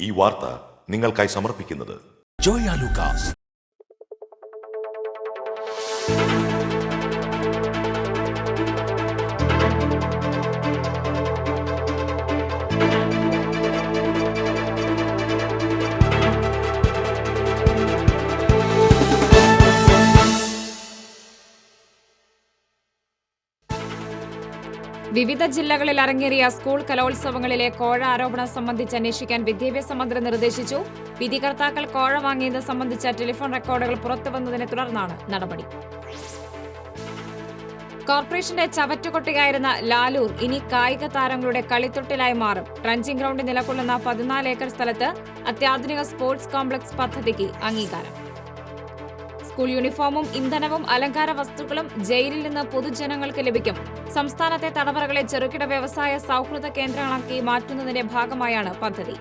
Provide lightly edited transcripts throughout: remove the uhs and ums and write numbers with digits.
ഈ വാർത്ത നിങ്ങൾക്കായി സമർപ്പിക്കുന്നത് ജോയ ലൂക്കാസ്. വിവിധ ജില്ലകളിൽ അരങ്ങേറിയ സ്കൂൾ കലോത്സവങ്ങളിലെ കോഴ ആരോപണം സംബന്ധിച്ച് അന്വേഷിക്കാൻ വിദ്യാഭ്യാസ മന്ത്രി നിർദ്ദേശിച്ചു. വിധികർത്താക്കൾ കോഴ വാങ്ങിയത് സംബന്ധിച്ച ടെലിഫോൺ റെക്കോർഡുകൾ പുറത്തുവന്നതിനെ തുടർന്നാണ് നടപടി. കോർപ്പറേഷന്റെ ചവറ്റുകൊട്ടയായിരുന്ന ലാലൂർ ഇനി കായിക താരങ്ങളുടെ കളിത്തൊട്ടിലായി മാറും. ട്രഞ്ചിങ് ഗ്രൗണ്ട് നിലകൊള്ളുന്ന 14 ഏക്കർ സ്ഥലത്ത് അത്യാധുനിക സ്പോർട്സ് കോംപ്ലക്സ് പദ്ധതിക്ക് അംഗീകാരം. സ്കൂൾ യൂണിഫോമും ഇന്ധനവും അലങ്കാര വസ്തുക്കളും ജയിലിൽ നിന്ന് പൊതുജനങ്ങൾക്ക് ലഭിക്കും. സംസ്ഥാനത്തെ തടവറകളെ ചെറുകിട വ്യവസായ സൗഹൃദ കേന്ദ്രങ്ങളാക്കി മാറ്റുന്നതിന്റെ ഭാഗമായാണ് പദ്ധതി.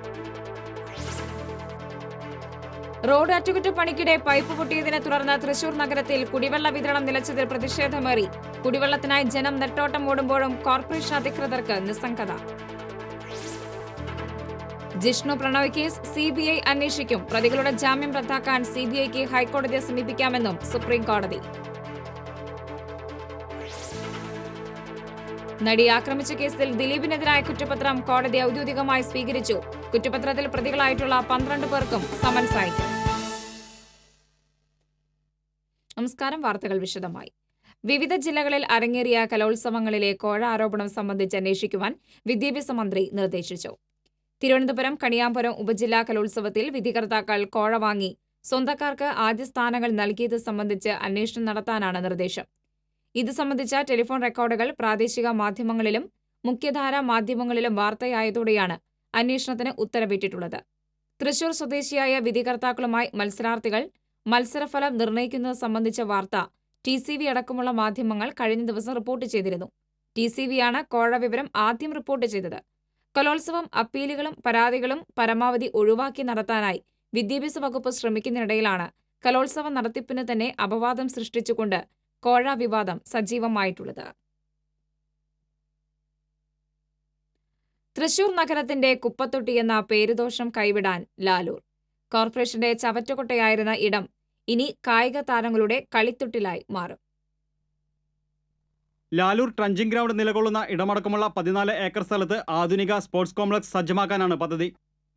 റോഡ് അറ്റകുറ്റപ്പണിക്കിടെ പൈപ്പ് പൊട്ടിയതിനെ തുടർന്ന് തൃശൂർ നഗരത്തിൽ കുടിവെള്ള വിതരണം നിലച്ചതിൽ പ്രതിഷേധമേറി. കുടിവെള്ളത്തിനായി ജനം നെട്ടോട്ടം ഓടുമ്പോഴും കോർപ്പറേഷൻ അധികൃതർക്ക് നിസ്സംഗത. ജിഷ്ണു പ്രണോയ് കേസ് സിബിഐ അന്വേഷിക്കും. പ്രതികളുടെ ജാമ്യം റദ്ദാക്കാൻ സിബിഐക്ക് ഹൈക്കോടതിയെ സമീപിക്കാമെന്നും സുപ്രീം കോടതി. നടി ആക്രമിച്ച കേസിൽ ദിലീപിനെതിരായ കുറ്റപത്രം കോടതി ഔദ്യോഗികമായി സ്വീകരിച്ചു. കുറ്റപത്രത്തിൽ പ്രതികളായിട്ടുള്ള 12 പേർക്കും സമൻസ് അയക്കും. നമസ്കാരം. വാർത്തകൾ വിശദമായി. വിവിധ ജില്ലകളിൽ അരങ്ങേറിയ കലോത്സവങ്ങളിലെ കോഴ ആരോപണം സംബന്ധിച്ച് അന്വേഷിക്കുവാൻ വിദ്യാഭ്യാസ മന്ത്രി നിർദ്ദേശിച്ചു. തിരുവനന്തപുരം കണിയാമ്പുരം ഉപജില്ലാ കലോത്സവത്തിൽ വിധികർത്താക്കൾ കോഴ വാങ്ങി സ്വന്തക്കാർക്ക് ആദ്യ സ്ഥാനങ്ങൾ നൽകിയത് സംബന്ധിച്ച് അന്വേഷണം നടത്താനാണ് നിർദ്ദേശം. ഇത് സംബന്ധിച്ച ടെലിഫോൺ റെക്കോർഡുകൾ പ്രാദേശിക മാധ്യമങ്ങളിലും മുഖ്യധാരാ മാധ്യമങ്ങളിലും വാർത്തയായതോടെയാണ് അന്വേഷണത്തിന് ഉത്തരവിട്ടിട്ടുള്ളത്. തൃശൂർ സ്വദേശിയായ വിധികർത്താക്കളുമായി മത്സരാർത്ഥികൾ മത്സരഫലം നിർണ്ണയിക്കുന്നത് സംബന്ധിച്ച വാർത്ത TCV അടക്കമുള്ള മാധ്യമങ്ങൾ കഴിഞ്ഞ ദിവസം റിപ്പോർട്ട് ചെയ്തിരുന്നു. TCVയാണ് കോഴ വിവരം ആദ്യം റിപ്പോർട്ട് ചെയ്തത്. കലോത്സവം അപ്പീലുകളും പരാതികളും പരമാവധി ഒഴിവാക്കി നടത്താനായി വിദ്യാഭ്യാസ വകുപ്പ് ശ്രമിക്കുന്നതിനിടയിലാണ് കലോത്സവ നടത്തിപ്പിന് തന്നെ അപവാദം സൃഷ്ടിച്ചുകൊണ്ട് കോഴ വിവാദം സജീവമായിട്ടുള്ളത്. തൃശൂർ നഗരത്തിന്റെ കുപ്പത്തൊട്ടി എന്ന പേരുദോഷം കൈവിടാൻ ലാലൂർ. കോർപ്പറേഷന്റെ ചവറ്റുകൊട്ടയായിരുന്ന ഇടം ഇനി കായിക താരങ്ങളുടെ കളിത്തൊട്ടിലായി മാറും. ലാലൂർ ട്രഞ്ചിങ് ഗ്രൗണ്ട് നിലകൊള്ളുന്ന ഇടമടക്കമുള്ള 14 ഏക്കർ സ്ഥലത്ത് ആധുനിക സ്പോർട്സ് കോംപ്ലക്സ് സജ്ജമാക്കാനാണ് പദ്ധതി.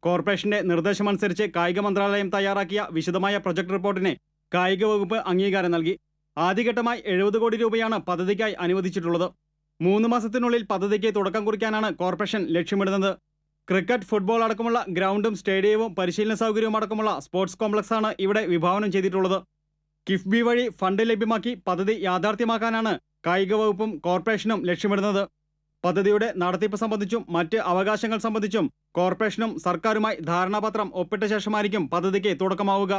കോർപ്പറേഷന്റെ നിർദ്ദേശമനുസരിച്ച് കായിക മന്ത്രാലയം തയ്യാറാക്കിയ വിശദമായ പ്രൊജക്ട് റിപ്പോർട്ടിന് കായിക വകുപ്പ് അംഗീകാരം നൽകി. ആദ്യഘട്ടമായി 70 കോടി രൂപയാണ് പദ്ധതിക്കായി അനുവദിച്ചിട്ടുള്ളത്. 3 മാസത്തിനുള്ളിൽ പദ്ധതിക്ക് തുടക്കം കുറിക്കാനാണ് കോർപ്പറേഷൻ ലക്ഷ്യമിടുന്നത്. ക്രിക്കറ്റ്, ഫുട്ബോൾ അടക്കമുള്ള ഗ്രൗണ്ടും സ്റ്റേഡിയവും പരിശീലന സൗകര്യവും അടക്കമുള്ള സ്പോർട്സ് കോംപ്ലക്സാണ് ഇവിടെ വിഭാവനം ചെയ്തിട്ടുള്ളത്. കിഫ്ബി വഴി ഫണ്ട് ലഭ്യമാക്കി പദ്ധതി യാഥാർത്ഥ്യമാക്കാനാണ് കായിക വകുപ്പും കോർപ്പറേഷനും ലക്ഷ്യമിടുന്നത്. പദ്ധതിയുടെ നടത്തിപ്പ് സംബന്ധിച്ചും മറ്റ് അവകാശങ്ങൾ സംബന്ധിച്ചും കോർപ്പറേഷനും സർക്കാരുമായി ധാരണാപത്രം ഒപ്പിട്ട ശേഷമായിരിക്കും പദ്ധതിക്ക് തുടക്കമാവുക.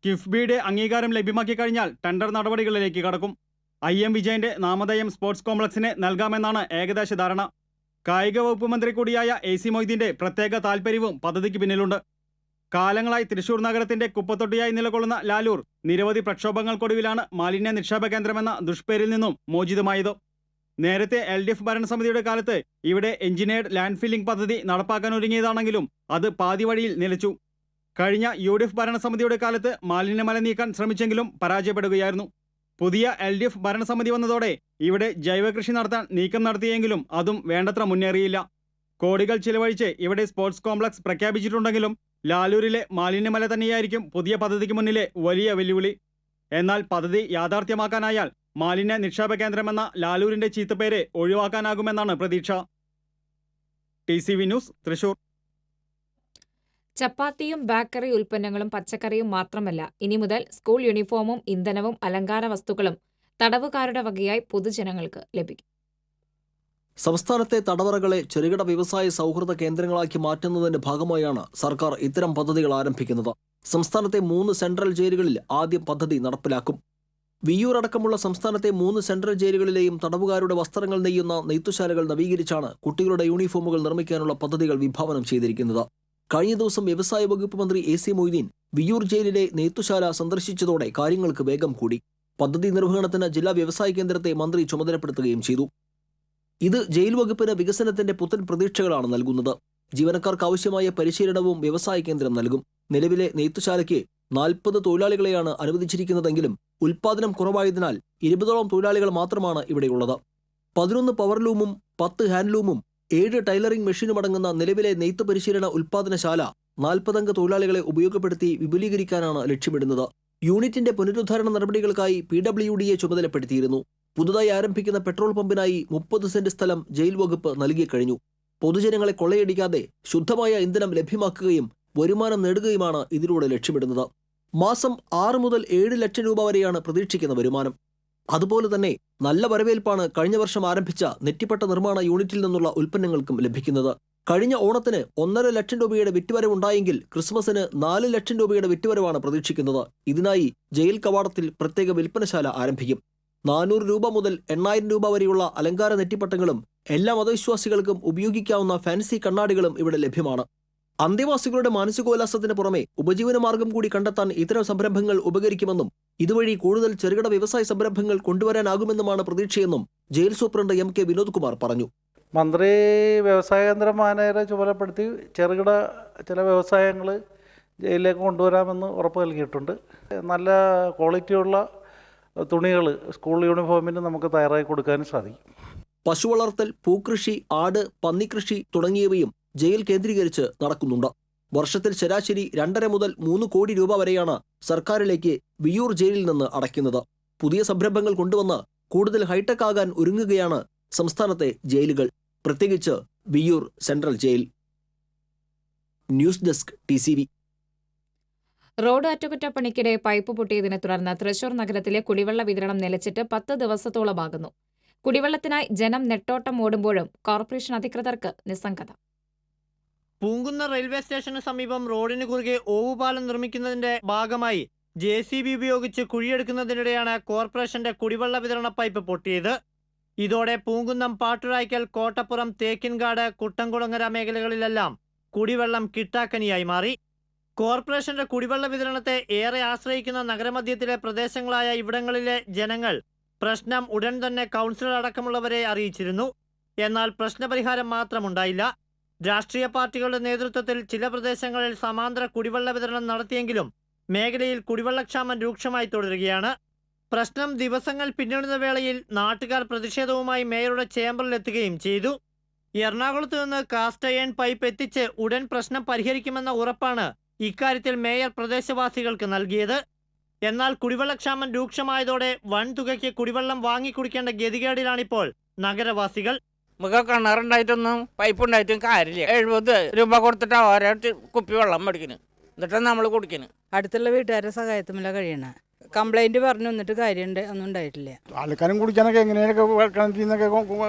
കിഫ്ബിയുടെ അംഗീകാരം ലഭ്യമാക്കി കഴിഞ്ഞാൽ ടെൻഡർ നടപടികളിലേക്ക് കടക്കും. IM വിജയന്റെ നാമധേയം സ്പോർട്സ് കോംപ്ലക്സിന് നൽകാമെന്നാണ് ഏകദേശ ധാരണ. കായിക വകുപ്പ് മന്ത്രി കൂടിയായ AC മൊയ്തീന്റെ പ്രത്യേക താൽപര്യവും പദ്ധതിക്ക് പിന്നിലുണ്ട്. കാലങ്ങളായി തൃശൂർ നഗരത്തിന്റെ കുപ്പത്തൊട്ടിയായി നിലകൊള്ളുന്ന ലാലൂർ നിരവധി പ്രക്ഷോഭങ്ങൾക്കൊടുവിലാണ് മാലിന്യ നിക്ഷേപ കേന്ദ്രമെന്ന ദുഷ്പേരിൽ നിന്നും മോചിതമായത്. നേരത്തെ LDF ഭരണസമിതിയുടെ കാലത്ത് ഇവിടെ എഞ്ചിനീയർഡ് ലാൻഡ് ഫില്ലിംഗ് പദ്ധതി നടപ്പാക്കാനൊരുങ്ങിയതാണെങ്കിലും അത് പാതി വഴിയിൽ നിലച്ചു. കഴിഞ്ഞ UDF ഭരണസമിതിയുടെ കാലത്ത് മാലിന്യമല നീക്കാൻ ശ്രമിച്ചെങ്കിലും പരാജയപ്പെടുകയായിരുന്നു. പുതിയ LDF ഭരണസമിതി വന്നതോടെ ഇവിടെ ജൈവകൃഷി നടത്താൻ നീക്കം നടത്തിയെങ്കിലും അതും വേണ്ടത്ര മുന്നേറിയില്ല. കോടികൾ ചിലവഴിച്ച് ഇവിടെ സ്പോർട്സ് കോംപ്ലക്സ് പ്രഖ്യാപിച്ചിട്ടുണ്ടെങ്കിലും ലാലൂരിലെ മാലിന്യമല തന്നെയായിരിക്കും പുതിയ പദ്ധതിക്ക് മുന്നിലെ വലിയ വെല്ലുവിളി. എന്നാൽ പദ്ധതി യാഥാർത്ഥ്യമാക്കാനായാൽ മാലിന്യ നിക്ഷേപ കേന്ദ്രമെന്ന ലാലൂരിന്റെ ചീത്തപ്പേര് ഒഴിവാക്കാനാകുമെന്നാണ് പ്രതീക്ഷ. TCV news, Thrissur. ചപ്പാത്തിയും ബേക്കറി ഉൽപ്പന്നങ്ങളും പച്ചക്കറിയും മാത്രമല്ല, ഇനി മുതൽ സ്കൂൾ യൂണിഫോമും ഇന്ധനവും അലങ്കാര വസ്തുക്കളും തടവുകാരുടെ വകയായി പൊതുജനങ്ങൾക്ക് ലഭിക്കും. സംസ്ഥാനത്തെ തടവറകളെ ചെറുകിട വ്യവസായ സൗഹൃദ കേന്ദ്രങ്ങളാക്കി മാറ്റുന്നതിന്റെ ഭാഗമായാണ് സർക്കാർ ഇത്തരം പദ്ധതികൾ ആരംഭിക്കുന്നത്. സംസ്ഥാനത്തെ 3 സെൻട്രൽ ജയിലുകളിൽ ആദ്യം പദ്ധതി നടപ്പിലാക്കും. വിയ്യൂർ അടക്കമുള്ള സംസ്ഥാനത്തെ 3 സെൻട്രൽ ജയിലുകളിലെയും തടവുകാരുടെ വസ്ത്രങ്ങൾ നെയ്യുന്ന നെയ്ത്തുശാലകൾ നവീകരിച്ചാണ് കുട്ടികളുടെ യൂണിഫോമുകൾ നിർമ്മിക്കാനുള്ള പദ്ധതികൾ വിഭാവനം ചെയ്തിരിക്കുന്നത്. കഴിഞ്ഞ ദിവസം വ്യവസായ വകുപ്പ് മന്ത്രി AC മൊയ്തീൻ വിയ്യൂർ ജയിലിലെ നെയ്ത്തുശാല സന്ദർശിച്ചതോടെ കാര്യങ്ങൾക്ക് വേഗം കൂടി. പദ്ധതി നിർവഹണത്തിന് ജില്ലാ വ്യവസായ കേന്ദ്രത്തെ മന്ത്രി ചുമതലപ്പെടുത്തുകയും ചെയ്തു. ഇത് ജയിൽ വകുപ്പിന് വികസനത്തിന്റെ പുത്തൻ പ്രതീക്ഷകളാണ് നൽകുന്നത്. ജീവനക്കാർക്ക് ആവശ്യമായ പരിശീലനവും വ്യവസായ കേന്ദ്രം നൽകും. നിലവിലെ നെയ്ത്തുശാലയ്ക്ക് 40 തൊഴിലാളികളെയാണ് അനുവദിച്ചിരിക്കുന്നതെങ്കിലും ഉൽപ്പാദനം കുറവായതിനാൽ 20ഓളം തൊഴിലാളികൾ മാത്രമാണ് ഇവിടെയുള്ളത്. 11 പവർലൂമും 10 ഹാൻഡ്ലൂമും 7 ടൈലറിംഗ് മെഷീനുമടങ്ങുന്ന നിലവിലെ നെയ്ത്ത് പരിശീലന ഉൽപ്പാദനശാല 40 അംഗ തൊഴിലാളികളെ ഉപയോഗപ്പെടുത്തി വിപുലീകരിക്കാനാണ് ലക്ഷ്യമിടുന്നത്. യൂണിറ്റിന്റെ പുനരുദ്ധാരണ നടപടികൾക്കായി PWDയെ ചുമതലപ്പെടുത്തിയിരുന്നു. പുതുതായി ആരംഭിക്കുന്ന പെട്രോൾ പമ്പിനായി 30 സെന്റ് സ്ഥലം ജയിൽ വകുപ്പ് നൽകിക്കഴിഞ്ഞു. പൊതുജനങ്ങളെ കൊള്ളയടിക്കാതെ ശുദ്ധമായ ഇന്ധനം ലഭ്യമാക്കുകയും വരുമാനം നേടുകയുമാണ് ഇതിലൂടെ ലക്ഷ്യമിടുന്നത്. മാസം 6 മുതൽ 7 ലക്ഷം രൂപ വരെയാണ് പ്രതീക്ഷിക്കുന്ന വരുമാനം. അതുപോലെ തന്നെ നല്ല വരവേൽപ്പാണ് കഴിഞ്ഞ വർഷം ആരംഭിച്ച നെറ്റിപ്പട്ട നിർമ്മാണ യൂണിറ്റിൽ നിന്നുള്ള ഉൽപ്പന്നങ്ങൾക്കും ലഭിക്കുന്നത്. കഴിഞ്ഞ ഓണത്തിന് 1.5 ലക്ഷം രൂപയുടെ വിറ്റുവരവുണ്ടായെങ്കിൽ ക്രിസ്മസിന് 4 ലക്ഷം രൂപയുടെ വിറ്റുവരവാണ് പ്രതീക്ഷിക്കുന്നത്. ഇതിനായി ജയിൽ കവാടത്തിൽ പ്രത്യേക വിൽപ്പനശാല ആരംഭിക്കും. 400 രൂപ മുതൽ 8000 രൂപ വരെയുള്ള അലങ്കാര നെറ്റിപ്പട്ടങ്ങളും എല്ലാ മതവിശ്വാസികൾക്കും ഉപയോഗിക്കാവുന്ന ഫാൻസി കണ്ണാടികളും ഇവിടെ ലഭ്യമാണ്. അന്തേവാസികളുടെ മാനസികോല്ലാസത്തിന് പുറമെ ഉപജീവനമാർഗം കൂടി കണ്ടെത്താൻ ഇത്തരം സംരംഭങ്ങൾ ഉപകരിക്കുമെന്നും ഇതുവഴി കൂടുതൽ ചെറുകിട വ്യവസായ സംരംഭങ്ങൾ കൊണ്ടുവരാനാകുമെന്നുമാണ് പ്രതീക്ഷയെന്നും jail superintendent MK Vinod Kumar പറഞ്ഞു. മന്ത്രി വ്യവസായ കേന്ദ്ര മാനേജരെ ചുമതലപ്പെടുത്തി ചെറുകിട ചില വ്യവസായങ്ങൾ ജയിലിലേക്ക് കൊണ്ടുവരാമെന്ന് ഉറപ്പ് നൽകിയിട്ടുണ്ട്. നല്ല ക്വാളിറ്റിയുള്ള തുണികൾ സ്കൂൾ യൂണിഫോമിന് നമുക്ക് തയ്യാറാക്കി കൊടുക്കാനും സാധിക്കും. പശു വളർത്തൽ, പൂക്കൃഷി, ആട്, പന്നിക്കൃഷി തുടങ്ങിയവയും ജയിൽ കേന്ദ്രീകരിച്ച് നടക്കുന്നുണ്ട്. വർഷത്തിൽ ശരാശരി 2.5 മുതൽ 3 കോടി രൂപ വരെയാണ് സർക്കാരിലേക്ക് വിയ്യൂർ ജയിലിൽ നിന്ന് അടയ്ക്കുന്നത്. പുതിയ സംരംഭങ്ങൾ കൊണ്ടുവന്ന് കൂടുതൽ ഹൈടെക് ആകാൻ ഒരുങ്ങുകയാണ് സംസ്ഥാനത്തെ ജയിലുകൾ, പ്രത്യേകിച്ച് Viyyur central jail. News desk TCV. Road അറ്റകുറ്റപ്പണിക്കിടെ പൈപ്പ് പൊട്ടിയതിനെ തുടർന്ന് തൃശൂർ നഗരത്തിലെ കുടിവെള്ള വിതരണം നിലച്ചിട്ട് 10 ദിവസത്തോളമാകുന്നു. കുടിവെള്ളത്തിനായി ജനം നെട്ടോട്ടം ഓടുമ്പോഴും കോർപ്പറേഷൻ അധികൃതർക്ക് നിസ്സംഗത. പൂങ്കുന്ന റെയിൽവേ സ്റ്റേഷന് സമീപം റോഡിന് കുറുകെ ഓവുപാലം നിർമ്മിക്കുന്നതിന്റെ ഭാഗമായി JCB ഉപയോഗിച്ച് കുഴിയെടുക്കുന്നതിനിടെയാണ് കോർപ്പറേഷന്റെ കുടിവെള്ള വിതരണ പൈപ്പ് പൊട്ടിയത്. ഇതോടെ പൂങ്കുന്നം, പാട്ടുരായ്ക്കൽ, കോട്ടപ്പുറം, തേക്കിൻകാട്, കുട്ടംകുളങ്ങര മേഖലകളിലെല്ലാം കുടിവെള്ളം കിട്ടാക്കനിയായി മാറി. കോർപ്പറേഷന്റെ കുടിവെള്ള വിതരണത്തെ ഏറെ ആശ്രയിക്കുന്ന നഗരമധ്യത്തിലെ പ്രദേശങ്ങളായ ഇവിടങ്ങളിലെ ജനങ്ങൾ പ്രശ്നം ഉടൻ തന്നെ കൗൺസിലർ അടക്കമുള്ളവരെ അറിയിച്ചിരുന്നു. എന്നാൽ പ്രശ്നപരിഹാരം മാത്രമുണ്ടായില്ല. രാഷ്ട്രീയ പാർട്ടികളുടെ നേതൃത്വത്തിൽ ചില പ്രദേശങ്ങളിൽ സമാന്തര കുടിവെള്ള വിതരണം നടത്തിയെങ്കിലും മേഖലയിൽ കുടിവെള്ളക്ഷാമം രൂക്ഷമായി തുടരുകയാണ്. പ്രശ്നം ദിവസങ്ങൾ പിന്നിടുന്ന വേളയിൽ നാട്ടുകാർ പ്രതിഷേധവുമായി മേയറുടെ ചേംബറിലെത്തുകയും ചെയ്തു. എറണാകുളത്ത് നിന്ന് കാസ്റ്റ് അയൺ പൈപ്പ് എത്തിച്ച് ഉടൻ പ്രശ്നം പരിഹരിക്കുമെന്ന ഉറപ്പാണ് ഇക്കാര്യത്തിൽ മേയർ പ്രദേശവാസികൾക്ക് നൽകിയത്. എന്നാൽ കുടിവെള്ളക്ഷാമം രൂക്ഷമായതോടെ വൻതുകയ്ക്ക് കുടിവെള്ളം വാങ്ങിക്കുടിക്കേണ്ട ഗതികേടിലാണിപ്പോൾ നഗരവാസികൾ. നമുക്ക് കിണറുണ്ടായിട്ടൊന്നും പൈപ്പ് ഉണ്ടായിട്ടും കാര്യമില്ല. 70 രൂപ കൊടുത്തിട്ട് ഓരോ കുപ്പി വെള്ളം മേടിക്കുന്നു, എന്നിട്ടാണ് നമ്മൾ കുടിക്കുന്നത്. അടുത്തുള്ള വീട്ടുകാരുടെ സഹായത്തുമില്ല കഴിയണ. കംപ്ലൈന്റ് പറഞ്ഞു എന്നിട്ട് കാര്യമുണ്ട് ഒന്നും ഉണ്ടായിട്ടില്ല. ആൾക്കാരും കുടിക്കാനൊക്കെ എങ്ങനെയൊക്കെ കിണറ്റിന്നൊക്കെ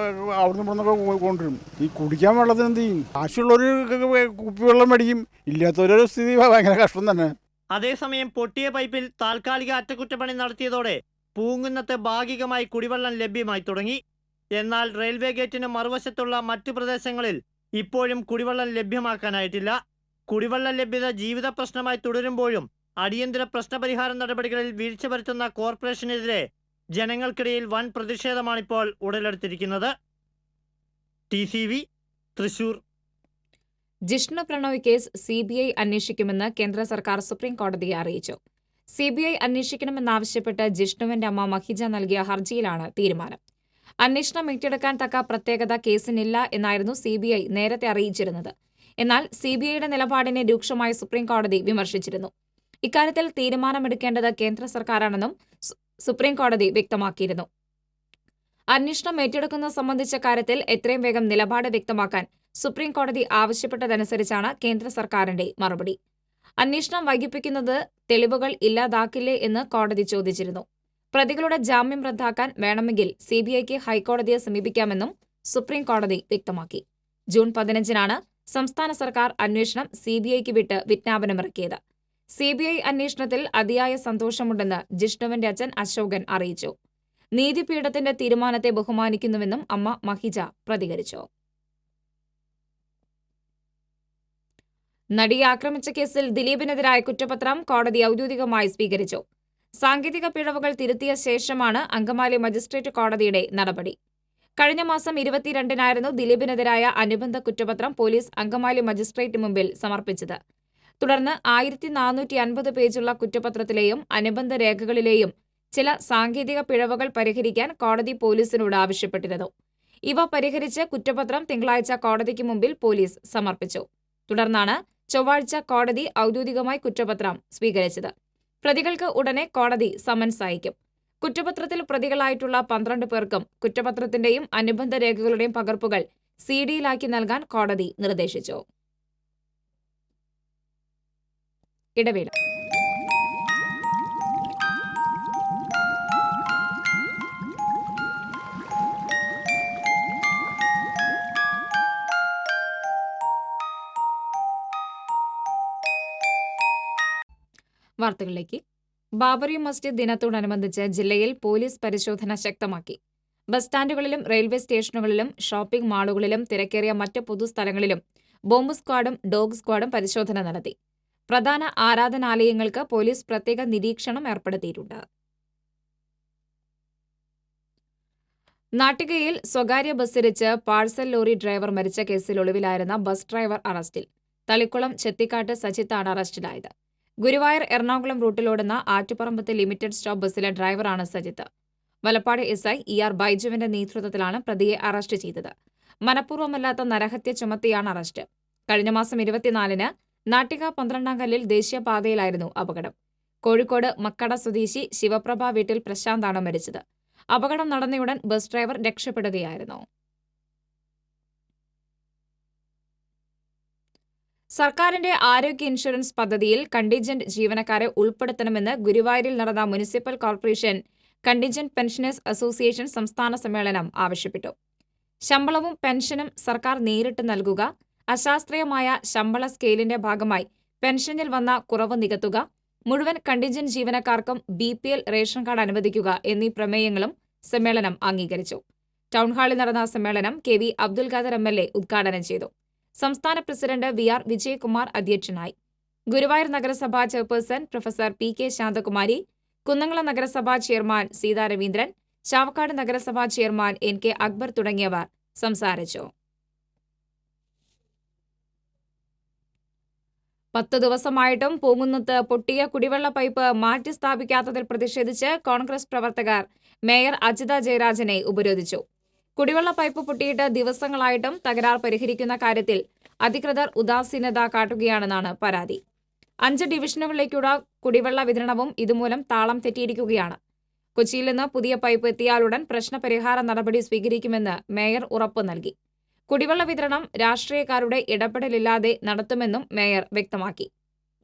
അവിടുന്ന് ഇവിടുന്നൊക്കെ കൊണ്ടുവരും. ഈ കുടിക്കാൻ വെള്ളത്തിന് എന്ത് ചെയ്യും? ആവശ്യമുള്ളൊരു കുപ്പി വെള്ളം മേടിക്കും, ഇല്ലാത്തൊരു സ്ഥിതി ഭയങ്കര കഷ്ടം തന്നെ. അതേസമയം പൊട്ടിയ പൈപ്പിൽ താൽക്കാലിക അറ്റകുറ്റപ്പണി നടത്തിയതോടെ പൂങ്കുന്നത്ത് ഭാഗികമായി കുടിവെള്ളം ലഭ്യമായി തുടങ്ങി. എന്നാൽ റെയിൽവേ ഗേറ്റിന് മറുവശത്തുള്ള മറ്റു പ്രദേശങ്ങളിൽ ഇപ്പോഴും കുടിവെള്ളം ലഭ്യമാക്കാനായിട്ടില്ല. കുടിവെള്ള ലഭ്യത ജീവിത പ്രശ്നമായി തുടരുമ്പോഴും അടിയന്തര പ്രശ്നപരിഹാര നടപടികളിൽ വീഴ്ച വരുത്തുന്ന കോർപ്പറേഷനെതിരെ ജനങ്ങൾക്കിടയിൽ വൻ പ്രതിഷേധമാണിപ്പോൾ ഉടലെടുത്തിരിക്കുന്നത്. TCV Thrissur. Jishnu Prannoy case CBI അന്വേഷിക്കുമെന്ന് കേന്ദ്ര സർക്കാർ സുപ്രീം കോടതിയെ അറിയിച്ചു. CBI അന്വേഷിക്കണമെന്നാവശ്യപ്പെട്ട് ജിഷ്ണുവിന്റെ അമ്മ മഹിജ നൽകിയ ഹർജിയിലാണ് തീരുമാനം. അന്വേഷണം ഏറ്റെടുക്കാൻ തക്ക പ്രത്യേകത കേസിനില്ല എന്നായിരുന്നു CBI നേരത്തെ അറിയിച്ചിരുന്നത്. എന്നാൽ CBIയുടെ നിലപാടിനെ രൂക്ഷമായി സുപ്രീം കോടതി വിമർശിച്ചിരുന്നു. ഇക്കാര്യത്തിൽ തീരുമാനമെടുക്കേണ്ടത് കേന്ദ്ര സർക്കാരാണെന്നും സുപ്രീം കോടതി വ്യക്തമാക്കിയിരുന്നു. അന്വേഷണം ഏറ്റെടുക്കുന്നത് സംബന്ധിച്ച കാര്യത്തിൽ എത്രയും വേഗം നിലപാട് വ്യക്തമാക്കാൻ സുപ്രീം കോടതി ആവശ്യപ്പെട്ടതനുസരിച്ചാണ് കേന്ദ്ര സർക്കാരിന്റെ മറുപടി. അന്വേഷണം വൈകിപ്പിക്കുന്നത് തെളിവുകൾ ഇല്ലാതാക്കില്ലേ എന്ന് കോടതി ചോദിച്ചിരുന്നു. പ്രതികളുടെ ജാമ്യം റദ്ദാക്കാൻ വേണമെങ്കിൽ CBIക്ക് ഹൈക്കോടതിയെ സമീപിക്കാമെന്നും സുപ്രീം കോടതി വ്യക്തമാക്കി. ജൂൺ 15-നാണ് സംസ്ഥാന സർക്കാർ അന്വേഷണം CBIക്ക് വിട്ട് വിജ്ഞാപനമിറക്കിയത്. CBI അന്വേഷണത്തിൽ അതിയായ സന്തോഷമുണ്ടെന്ന് ജിഷ്ണുവിന്റെ അച്ഛൻ അശോകൻ അറിയിച്ചു. നീതിപീഠത്തിന്റെ തീരുമാനത്തെ ബഹുമാനിക്കുന്നുവെന്നും അമ്മ മഹിജ പ്രതികരിച്ചു. നടിയെ ആക്രമിച്ച കേസിൽ ദിലീപിനെതിരായ കുറ്റപത്രം കോടതി ഔദ്യോഗികമായി സ്വീകരിച്ചു. സാങ്കേതിക പിഴവുകൾ തിരുത്തിയ ശേഷമാണ് അങ്കമാലി മജിസ്ട്രേറ്റ് കോടതിയുടെ നടപടി. കഴിഞ്ഞ മാസം 22-നായിരുന്നു ദിലീപിനെതിരായ അനുബന്ധ കുറ്റപത്രം പോലീസ് അങ്കമാലി മജിസ്ട്രേറ്റ് മുമ്പിൽ സമർപ്പിച്ചത്. തുടർന്ന് 1450 പേജുള്ള കുറ്റപത്രത്തിലെയും അനുബന്ധ രേഖകളിലെയും ചില സാങ്കേതിക പിഴവുകൾ പരിഹരിക്കാൻ കോടതി പോലീസിനോട് ആവശ്യപ്പെട്ടിരുന്നു. ഇവ പരിഹരിച്ച് കുറ്റപത്രം തിങ്കളാഴ്ച കോടതിക്ക് മുമ്പിൽ പോലീസ് സമർപ്പിച്ചു. തുടർന്നാണ് ചൊവ്വാഴ്ച കോടതി ഔദ്യോഗികമായി കുറ്റപത്രം സ്വീകരിച്ചത്. പ്രതികൾക്ക് ഉടനെ കോടതി സമൻസ് അയക്കും. കുറ്റപത്രത്തിൽ പ്രതികളായിട്ടുള്ള 12 പേർക്കും കുറ്റപത്രത്തിന്റെയും അനുബന്ധ രേഖകളുടെയും പകർപ്പുകൾ CD-യിലാക്കി നൽകാൻ കോടതി നിർദ്ദേശിച്ചു. ഇടവേള. വാർത്തകളിലേക്ക്. ബാബറി മസ്ജിദ് ദിനത്തോടനുബന്ധിച്ച് ജില്ലയിൽ പോലീസ് പരിശോധന ശക്തമാക്കി. ബസ് സ്റ്റാൻഡുകളിലും റെയിൽവേ സ്റ്റേഷനുകളിലും ഷോപ്പിംഗ് മാളുകളിലും തിരക്കേറിയ മറ്റ് പൊതുസ്ഥലങ്ങളിലും ബോംബ് സ്ക്വാഡും ഡോഗ് സ്ക്വാഡും പരിശോധന നടത്തി. പ്രധാന ആരാധനാലയങ്ങൾക്ക് പോലീസ് പ്രത്യേക നിരീക്ഷണം ഏർപ്പെടുത്തിയിട്ടുണ്ട്. നാട്ടികയിൽ സ്വകാര്യ ബസ്സിടിച്ച് പാഴ്സൽ ലോറി ഡ്രൈവർ മരിച്ച കേസിൽ ഒളിവിലായിരുന്ന ബസ് ഡ്രൈവർ അറസ്റ്റിൽ. തളിക്കുളം ചെത്തിക്കാട്ട് സജിത്താണ് അറസ്റ്റിലായത്. ഗുരുവായൂർ എറണാകുളം റൂട്ടിലോടുന്ന ആറ്റുപറമ്പത്ത് ലിമിറ്റഡ് സ്റ്റോപ്പ് ബസ്സിലെ ഡ്രൈവറാണ് സജിത്ത്. വലപ്പാട് SI ER ബൈജുവിന്റെ നേതൃത്വത്തിലാണ് പ്രതിയെ അറസ്റ്റ് ചെയ്തത്. മനഃപൂർവ്വമല്ലാത്ത നരഹത്യ ചുമത്തിയാണ് അറസ്റ്റ്. കഴിഞ്ഞ മാസം 24-ന് നാട്ടിക 12-ാം കല്ലിൽ ദേശീയപാതയിലായിരുന്നു അപകടം. കോഴിക്കോട് മക്കട സ്വദേശി ശിവപ്രഭ വീട്ടിൽ പ്രശാന്താണ് മരിച്ചത്. അപകടം നടന്നയുടൻ ബസ് ഡ്രൈവർ രക്ഷപ്പെടുകയായിരുന്നു. സർക്കാരിന്റെ ആരോഗ്യ ഇൻഷുറൻസ് പദ്ധതിയിൽ കണ്ടിൻജന്റ് ജീവനക്കാരെ ഉൾപ്പെടുത്തണമെന്ന് ഗുരുവായൂരിൽ നടന്ന municipal corporation contingent pensioners association സംസ്ഥാന സമ്മേളനം ആവശ്യപ്പെട്ടു. ശമ്പളവും പെൻഷനും സർക്കാർ നേരിട്ട് നൽകുക, അശാസ്ത്രീയമായ ശമ്പള സ്കെയിലിന്റെ ഭാഗമായി പെൻഷനിൽ വന്ന കുറവ് നികത്തുക, മുഴുവൻ കണ്ടിൻജന്റ് ജീവനക്കാർക്കും BPL റേഷൻ കാർഡ് അനുവദിക്കുക എന്നീ പ്രമേയങ്ങളും സമ്മേളനം അംഗീകരിച്ചു. ടൗൺഹാളിൽ നടന്ന സമ്മേളനം KV അബ്ദുൽ ഖാദർ MLA ഉദ്ഘാടനം ചെയ്തു. സംസ്ഥാന പ്രസിഡന്റ് VR വിജയകുമാർ അധ്യക്ഷനായി. ഗുരുവായൂർ നഗരസഭാ chairperson professor PK Santhakumari, Kunnamkulam നഗരസഭാ ചെയർമാൻ സീതാ രവീന്ദ്രൻ, ചാവക്കാട് നഗരസഭാ ചെയർമാൻ NK അക്ബർ തുടങ്ങിയവർ സംസാരിച്ചു. 10 ദിവസമായിട്ടും പൂങ്കുന്നത്ത് പൊട്ടിയ കുടിവെള്ള പൈപ്പ് മാറ്റി സ്ഥാപിക്കാത്തതിൽ പ്രതിഷേധിച്ച് കോൺഗ്രസ് പ്രവർത്തകർ മേയർ അജിത ജയരാജനെ ഉപരോധിച്ചു. കുടിവെള്ള പൈപ്പ് പൊട്ടിയിട്ട് ദിവസങ്ങളായിട്ടും തകരാർ പരിഹരിക്കുന്ന കാര്യത്തിൽ അധികൃതർ ഉദാസീനത കാട്ടുകയാണെന്നാണ് പരാതി. 5 ഡിവിഷനുകളിലേക്കുള്ള കുടിവെള്ള വിതരണവും ഇതുമൂലം താളം തെറ്റിയിരിക്കുകയാണ്. കൊച്ചിയിൽ നിന്ന് പുതിയ പൈപ്പ് എത്തിയാലുടൻ പ്രശ്നപരിഹാര നടപടി സ്വീകരിക്കുമെന്ന് മേയർ ഉറപ്പു നൽകി. കുടിവെള്ള വിതരണം രാഷ്ട്രീയക്കാരുടെ ഇടപെടലില്ലാതെ നടത്തുമെന്നും മേയർ വ്യക്തമാക്കി.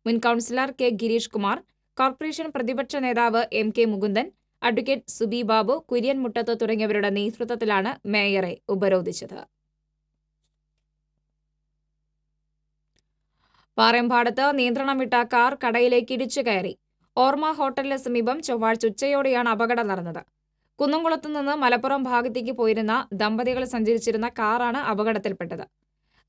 മുൻ councillor K Girish Kumar, corporation പ്രതിപക്ഷ നേതാവ് MK മുകുന്ദൻ, അഡ്വക്കേറ്റ് സുബി ബാബു, കുര്യൻ മുട്ടത്ത് തുടങ്ങിയവരുടെ നേതൃത്വത്തിലാണ് മേയറെ ഉപരോധിച്ചത്. പാറേമ്പാടത്ത് നിയന്ത്രണം വിട്ട കാർ കടയിലേക്ക് ഇടിച്ചു കയറി. ഓർമ്മ ഹോട്ടലിന് സമീപം ചൊവ്വാഴ്ച ഉച്ചയോടെയാണ് അപകടം നടന്നത്. കുന്നംകുളത്തു നിന്ന് മലപ്പുറം ഭാഗത്തേക്ക് പോയിരുന്ന ദമ്പതികൾ സഞ്ചരിച്ചിരുന്ന കാറാണ് അപകടത്തിൽപ്പെട്ടത്.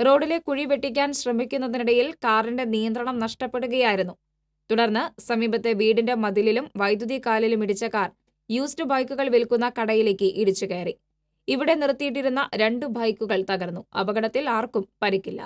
റോഡിലെ കുഴി വെട്ടിക്കാൻ ശ്രമിക്കുന്നതിനിടയിൽ കാറിന്റെ നിയന്ത്രണം നഷ്ടപ്പെടുകയായിരുന്നു. തുടർന്ന് സമീപത്തെ വീടിന്റെ മതിലിലും വൈദ്യുതി കാലിലും ഇടിച്ച കാർ യൂസ്ഡ് ബൈക്കുകൾ വിൽക്കുന്ന കടയിലേക്ക് ഇടിച്ചു കയറി. ഇവിടെ നിർത്തിയിട്ടിരുന്ന 2 ബൈക്കുകൾ തകർന്നു. അപകടത്തിൽ ആർക്കും പരിക്കില്ല.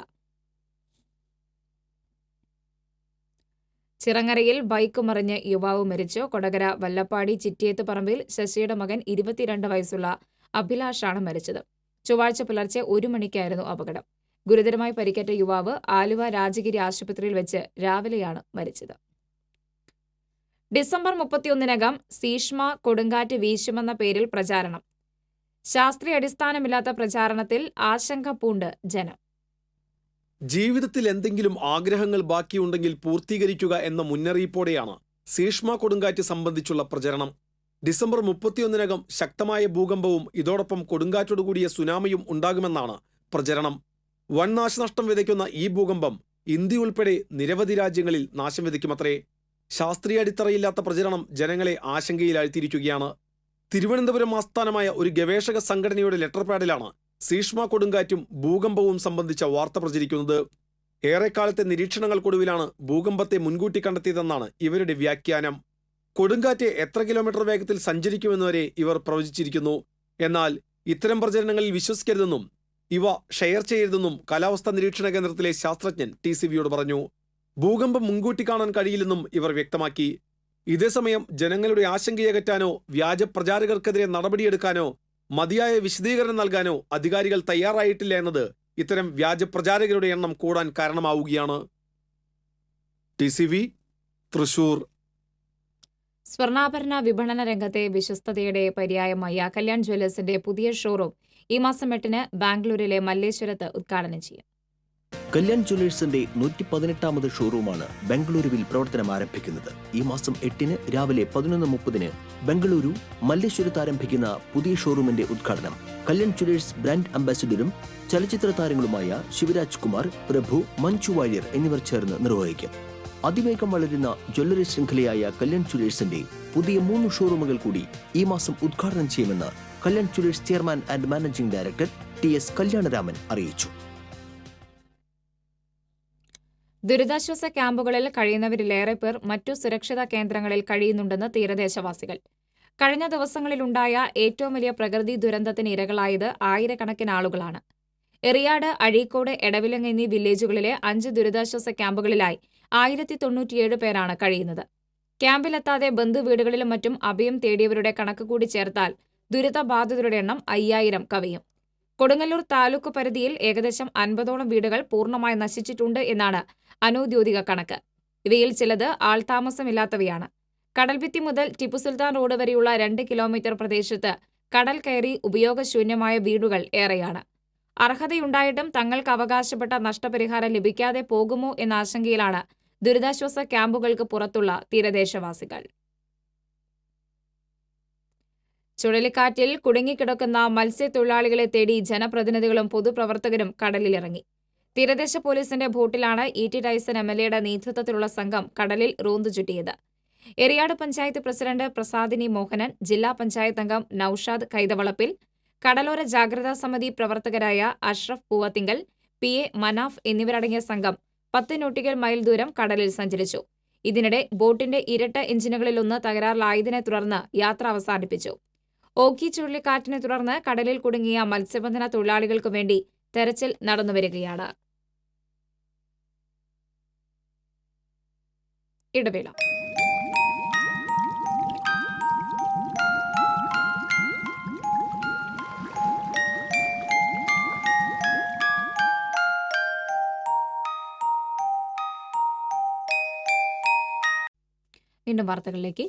ചിറങ്ങരയിൽ ബൈക്ക് മറിഞ്ഞ് യുവാവ് മരിച്ചു. കൊടകര വല്ലപ്പാടി ചിറ്റിയത്ത് പറമ്പിൽ ശശിയുടെ മകൻ 22 വയസ്സുള്ള അഭിലാഷാണ് മരിച്ചത്. ചൊവ്വാഴ്ച പുലർച്ചെ 1 മണിക്കായിരുന്നു അപകടം. ഗുരുതരമായി പരിക്കേറ്റ യുവാവ് ആലുവ രാജഗിരി ആശുപത്രിയിൽ വെച്ച് രാവിലെയാണ് മരിച്ചത്. ഡിസംബർ 31-നകം സീഷ്മ കൊടുങ്കാറ്റ് വീശുമെന്ന പേരിൽ പ്രചാരണം. ശാസ്ത്രീയ അടിസ്ഥാനമില്ലാത്ത പ്രചാരണത്തിൽ ആശങ്ക പൂണ്ട് ജനം. ജീവിതത്തിൽ എന്തെങ്കിലും ആഗ്രഹങ്ങൾ ബാക്കിയുണ്ടെങ്കിൽ പൂർത്തീകരിക്കുക എന്ന മുന്നറിയിപ്പോടെയാണ് സീഷ്മ കൊടുങ്കാറ്റ് സംബന്ധിച്ചുള്ള പ്രചരണം. ഡിസംബർ 31-നകം ശക്തമായ ഭൂകമ്പവും ഇതോടൊപ്പം കൊടുങ്കാറ്റോടുകൂടിയ സുനാമിയും ഉണ്ടാകുമെന്നാണ് പ്രചരണം. വൻ നാശനഷ്ടം വിതയ്ക്കുന്ന ഈ ഭൂകമ്പം ഇന്ത്യ ഉൾപ്പെടെ നിരവധി രാജ്യങ്ങളിൽ നാശം വിതയ്ക്കുമത്രേ. ശാസ്ത്രീയ അടിത്തറയില്ലാത്ത പ്രചരണം ജനങ്ങളെ ആശങ്കയിലാഴ്ത്തിയിരിക്കുകയാണ്. തിരുവനന്തപുരം ആസ്ഥാനമായ ഒരു ഗവേഷക സംഘടനയുടെ ലെറ്റർ പാഡിലാണ് സീഷ്മ കൊടുങ്കാറ്റും ഭൂകമ്പവും സംബന്ധിച്ച വാർത്ത പ്രചരിക്കുന്നത്. ഏറെക്കാലത്തെ നിരീക്ഷണങ്ങൾക്കൊടുവിലാണ് ഭൂകമ്പത്തെ മുൻകൂട്ടി കണ്ടെത്തിയതെന്നാണ് ഇവരുടെ വ്യാഖ്യാനം. കൊടുങ്കാറ്റ് എത്ര കിലോമീറ്റർ വേഗത്തിൽ സഞ്ചരിക്കുമെന്നുവരെ ഇവർ പ്രവചിച്ചിരിക്കുന്നു. എന്നാൽ ഇത്തരം പ്രചരണങ്ങളിൽ വിശ്വസിക്കരുതെന്നും ഇവ ഷെയർ ചെയ്യരുതെന്നും കാലാവസ്ഥാ നിരീക്ഷണ കേന്ദ്രത്തിലെ ശാസ്ത്രജ്ഞൻ TCVയോട് പറഞ്ഞു. ഭൂകമ്പം മുൻകൂട്ടി കാണാൻ കഴിയില്ലെന്നും ഇവർ വ്യക്തമാക്കി. ഇതേസമയം ജനങ്ങളുടെ ആശങ്കയകറ്റാനോ വ്യാജ പ്രചാരകർക്കെതിരെ നടപടിയെടുക്കാനോ മതിയായ വിശദീകരണം നൽകാനോ അധികാരികൾ തയ്യാറായിട്ടില്ല എന്നത് ഇത്തരം വ്യാജ പ്രചാരകരുടെ എണ്ണം കൂടാൻ കാരണമാവുകയാണ്. TCV തൃശൂർ. സ്വർണ്ണാഭരണ വിപണന രംഗത്തെ വിശ്വസ്തതയുടെ പര്യായമായ കല്യാൺ ജ്വല്ലേഴ്സിന്റെ പുതിയ ഷോറൂം ഈ മാസം 8-ന് ബാംഗ്ലൂരിലെ മല്ലേശ്വരത്ത് ഉദ്ഘാടനം ചെയ്യും. കല്യാൺ ജ്വല്ലേഴ്സിന്റെ 118ാമത് ഷോറൂമാണ് ബംഗളൂരുവിൽ പ്രവർത്തനം ആരംഭിക്കുന്നത്. ഈ മാസം 8-ന് രാവിലെ 11:30-ന് ബംഗളൂരു മല്ലേശ്വരത്ത് ആരംഭിക്കുന്ന പുതിയ ഷോറൂമിന്റെ ഉദ്ഘാടനം കല്യാൺ ജ്വല്ലേഴ്സ് ബ്രാൻഡ് അംബാസിഡറും ചലച്ചിത്ര താരങ്ങളുമായ ശിവരാജ് കുമാർ, പ്രഭു, മഞ്ജു വാര്യർ എന്നിവർ ചേർന്ന് നിർവഹിക്കും. അതിവേഗം വളരുന്ന ജ്വല്ലറി ശൃംഖലയായ കല്യാൺ ജ്വല്ലേഴ്സിന്റെ പുതിയ 3 ഷോറൂമുകൾ കൂടി ഈ മാസം ഉദ്ഘാടനം ചെയ്യുമെന്ന് Kalyan Jewellers chairman and managing director TS Kalyanaraman അറിയിച്ചു. ദുരിതാശ്വാസ ക്യാമ്പുകളിൽ കഴിയുന്നവരിലേറെ പേർ മറ്റു സുരക്ഷിത കേന്ദ്രങ്ങളിൽ കഴിയുന്നുണ്ടെന്ന് തീരദേശവാസികൾ. കഴിഞ്ഞ ദിവസങ്ങളിലുണ്ടായ ഏറ്റവും വലിയ പ്രകൃതി ദുരന്തത്തിന് ഇരകളായത് ആയിരക്കണക്കിന് ആളുകളാണ്. എറിയാട്, അഴീക്കോട്, എടവിലങ്ങ് എന്നീ വില്ലേജുകളിലെ 5 ദുരിതാശ്വാസ ക്യാമ്പുകളിലായി 1097 പേരാണ് കഴിയുന്നത്. ക്യാമ്പിലെത്താതെ ബന്ധുവീടുകളിലും മറ്റും അഭയം തേടിയവരുടെ കണക്ക് കൂടി ചേർത്താൽ ദുരിതബാധിതരുടെ എണ്ണം 5000 കവിയും. കൊടുങ്ങല്ലൂർ താലൂക്ക് പരിധിയിൽ ഏകദേശം 50ഓളം വീടുകൾ പൂർണ്ണമായി നശിച്ചിട്ടുണ്ട് എന്നാണ് അനൌദ്യോഗിക കണക്ക്. ഇവയിൽ ചിലത് ആൾതാമസമില്ലാത്തവയാണ്. കടൽഭിത്തി മുതൽ ടിപ്പു സുൽത്താൻ റോഡ് വരെയുള്ള 2 കിലോമീറ്റർ പ്രദേശത്ത് കടൽ കയറി ഉപയോഗശൂന്യമായ വീടുകൾ ഏറെയാണ്. അർഹതയുണ്ടായിട്ടും തങ്ങൾക്ക് അവകാശപ്പെട്ട നഷ്ടപരിഹാരം ലഭിക്കാതെ പോകുമോ എന്ന ആശങ്കയിലാണ് ദുരിതാശ്വാസ ക്യാമ്പുകൾക്ക് പുറത്തുള്ള തീരദേശവാസികൾ. ചുഴലിക്കാറ്റിൽ കുടുങ്ങിക്കിടക്കുന്ന മത്സ്യത്തൊഴിലാളികളെ തേടി ജനപ്രതിനിധികളും പൊതുപ്രവർത്തകരും കടലിലിറങ്ങി. തീരദേശ പോലീസിന്റെ ബോട്ടിലാണ് ET ടൈസൺ MLAയുടെ നേതൃത്വത്തിലുള്ള സംഘം കടലിൽ റോന്തു ചുറ്റിയത്. എറിയാട് പഞ്ചായത്ത് പ്രസിഡന്റ് പ്രസാദിനി മോഹനൻ, ജില്ലാ പഞ്ചായത്ത് അംഗം നൌഷാദ് കൈതവളപ്പിൽ, കടലോര ജാഗ്രതാ സമിതി പ്രവർത്തകരായ അഷ്റഫ് പൂവത്തിങ്കൽ, PA മനാഫ് എന്നിവരടങ്ങിയ സംഘം 10 നോട്ടിക്കൽ മൈൽ ദൂരം കടലിൽ സഞ്ചരിച്ചു. ഇതിനിടെ ബോട്ടിന്റെ ഇരട്ട എഞ്ചിനുകളിലൊന്ന് തകരാറിലായതിനെ തുടർന്ന് യാത്ര അവസാനിപ്പിച്ചു. ഓഖി ചുഴലിക്കാറ്റിനെ തുടർന്ന് കടലിൽ കുടുങ്ങിയ മത്സ്യബന്ധന തൊഴിലാളികൾക്കു വേണ്ടി തെരച്ചിൽ നടന്നുവരികയാണ്. ഇടവേള. വീണ്ടും വാർത്തകളിലേക്ക്.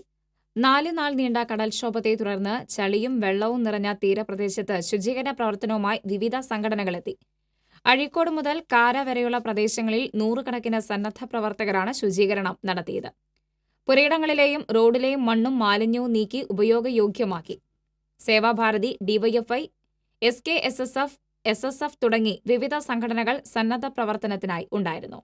4 നാൾ നീണ്ട കടൽക്ഷോഭത്തെ തുടർന്ന് ചളിയും വെള്ളവും നിറഞ്ഞ തീരപ്രദേശത്ത് ശുചീകരണ പ്രവർത്തനവുമായി വിവിധ സംഘടനകളെത്തി. അഴീക്കോട് മുതൽ കാര വരെയുള്ള പ്രദേശങ്ങളിൽ 100 കണക്കിന് സന്നദ്ധ പ്രവർത്തകരാണ് ശുചീകരണം നടത്തിയത്. പുരയിടങ്ങളിലെയും റോഡിലെയും മണ്ണും മാലിന്യവും നീക്കി ഉപയോഗയോഗ്യമാക്കി. സേവാഭാരതി, DYFI, SKSSF, SSF തുടങ്ങി വിവിധ സംഘടനകൾ സന്നദ്ധ പ്രവർത്തനത്തിനായി ഉണ്ടായിരുന്നു.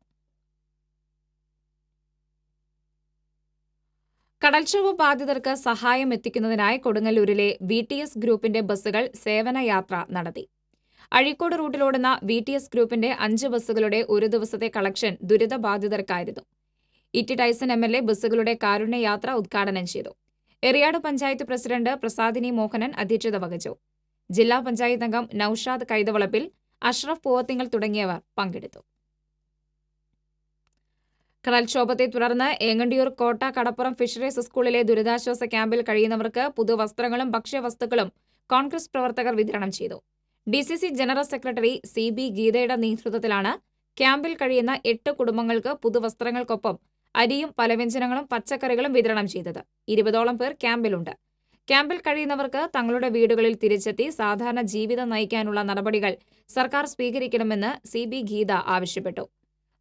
കടൽക്ഷോഭ ബാധിതർക്ക് സഹായം എത്തിക്കുന്നതിനായി കൊടുങ്ങല്ലൂരിലെ VTS ഗ്രൂപ്പിന്റെ ബസ്സുകൾ സേവനയാത്ര നടത്തി. അഴീക്കോട് റൂട്ടിലോടുന്ന VTS ഗ്രൂപ്പിന്റെ 5 ബസ്സുകളുടെ ഒരു ദിവസത്തെ കളക്ഷൻ ദുരിതബാധിതർക്കായിരുന്നു. ET ടൈസൺ MLA ബസ്സുകളുടെ കാരുണ്യയാത്ര ഉദ്ഘാടനം ചെയ്തു. എറിയാട് പഞ്ചായത്ത് പ്രസിഡന്റ് പ്രസാദിനി മോഹനൻ അധ്യക്ഷത വഹിച്ചു. ജില്ലാ പഞ്ചായത്ത് അംഗം നൌഷാദ് കൈതവളപ്പിൽ, അഷ്റഫ് പൂവത്തിങ്കൽ തുടങ്ങിയവർ പങ്കെടുത്തു. കടൽക്ഷോഭത്തെ തുടർന്ന് ഏങ്ങണ്ടിയൂർ കോട്ട കടപ്പുറം ഫിഷറീസ് സ്കൂളിലെ ദുരിതാശ്വാസ ക്യാമ്പിൽ കഴിയുന്നവർക്ക് പുതുവസ്ത്രങ്ങളും ഭക്ഷ്യവസ്തുക്കളും കോൺഗ്രസ് പ്രവർത്തകർ വിതരണം ചെയ്തു. DCC ജനറൽ സെക്രട്ടറി CB ഗീതയുടെ നേതൃത്വത്തിലാണ് ക്യാമ്പിൽ കഴിയുന്ന 8 കുടുംബങ്ങൾക്ക് പുതുവസ്ത്രങ്ങൾക്കൊപ്പം അരിയും പലവ്യഞ്ജനങ്ങളും പച്ചക്കറികളും വിതരണം ചെയ്തത്. 20ഓളം പേർ ക്യാമ്പിലുണ്ട്. ക്യാമ്പിൽ കഴിയുന്നവർക്ക് തങ്ങളുടെ വീടുകളിൽ തിരിച്ചെത്തി സാധാരണ ജീവിതം നയിക്കാനുള്ള നടപടികൾ സർക്കാർ സ്വീകരിക്കണമെന്ന് CB ഗീത ആവശ്യപ്പെട്ടു.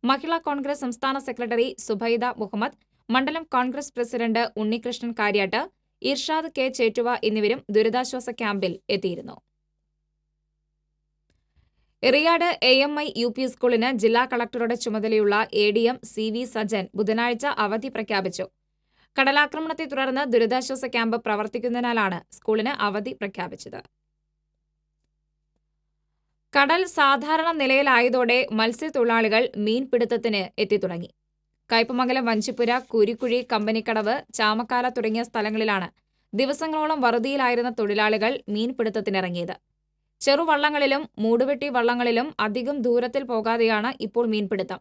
മഹിളാ കോൺഗ്രസ് സംസ്ഥാന സെക്രട്ടറി സുബൈദ മുഹമ്മദ്, മണ്ഡലം കോൺഗ്രസ് പ്രസിഡന്റ് ഉണ്ണികൃഷ്ണൻ കാര്യാട്ട്, ഇർഷാദ് K ചേറ്റുവ എന്നിവരും ദുരിതാശ്വാസ ക്യാമ്പിൽ എത്തിയിരുന്നു. എറിയാട് AMI UP സ്കൂളിന് ജില്ലാ കളക്ടറുടെ ചുമതലയുള്ള ADM CV സജൻ ബുധനാഴ്ച അവധി പ്രഖ്യാപിച്ചു. കടലാക്രമണത്തെ തുടർന്ന് ദുരിതാശ്വാസ ക്യാമ്പ് പ്രവർത്തിക്കുന്നതിനാലാണ് സ്കൂളിന് അവധി പ്രഖ്യാപിച്ചത്. കടൽ സാധാരണ നിലയിലായതോടെ മത്സ്യത്തൊഴിലാളികൾ മീൻപിടുത്തത്തിന് എത്തിത്തുടങ്ങി. കയ്പമംഗലം, വഞ്ചിപ്പുര, കുരിക്കുഴി, കമ്പനിക്കടവ്, ചാമക്കാല തുടങ്ങിയ സ്ഥലങ്ങളിലാണ് ദിവസങ്ങളോളം വറുതിയിലായിരുന്ന തൊഴിലാളികൾ മീൻപിടുത്തത്തിനിറങ്ങിയത്. ചെറുവള്ളങ്ങളിലും മൂടുവെട്ടി വള്ളങ്ങളിലും അധികം ദൂരത്തിൽ പോകാതെയാണ് ഇപ്പോൾ മീൻപിടുത്തം.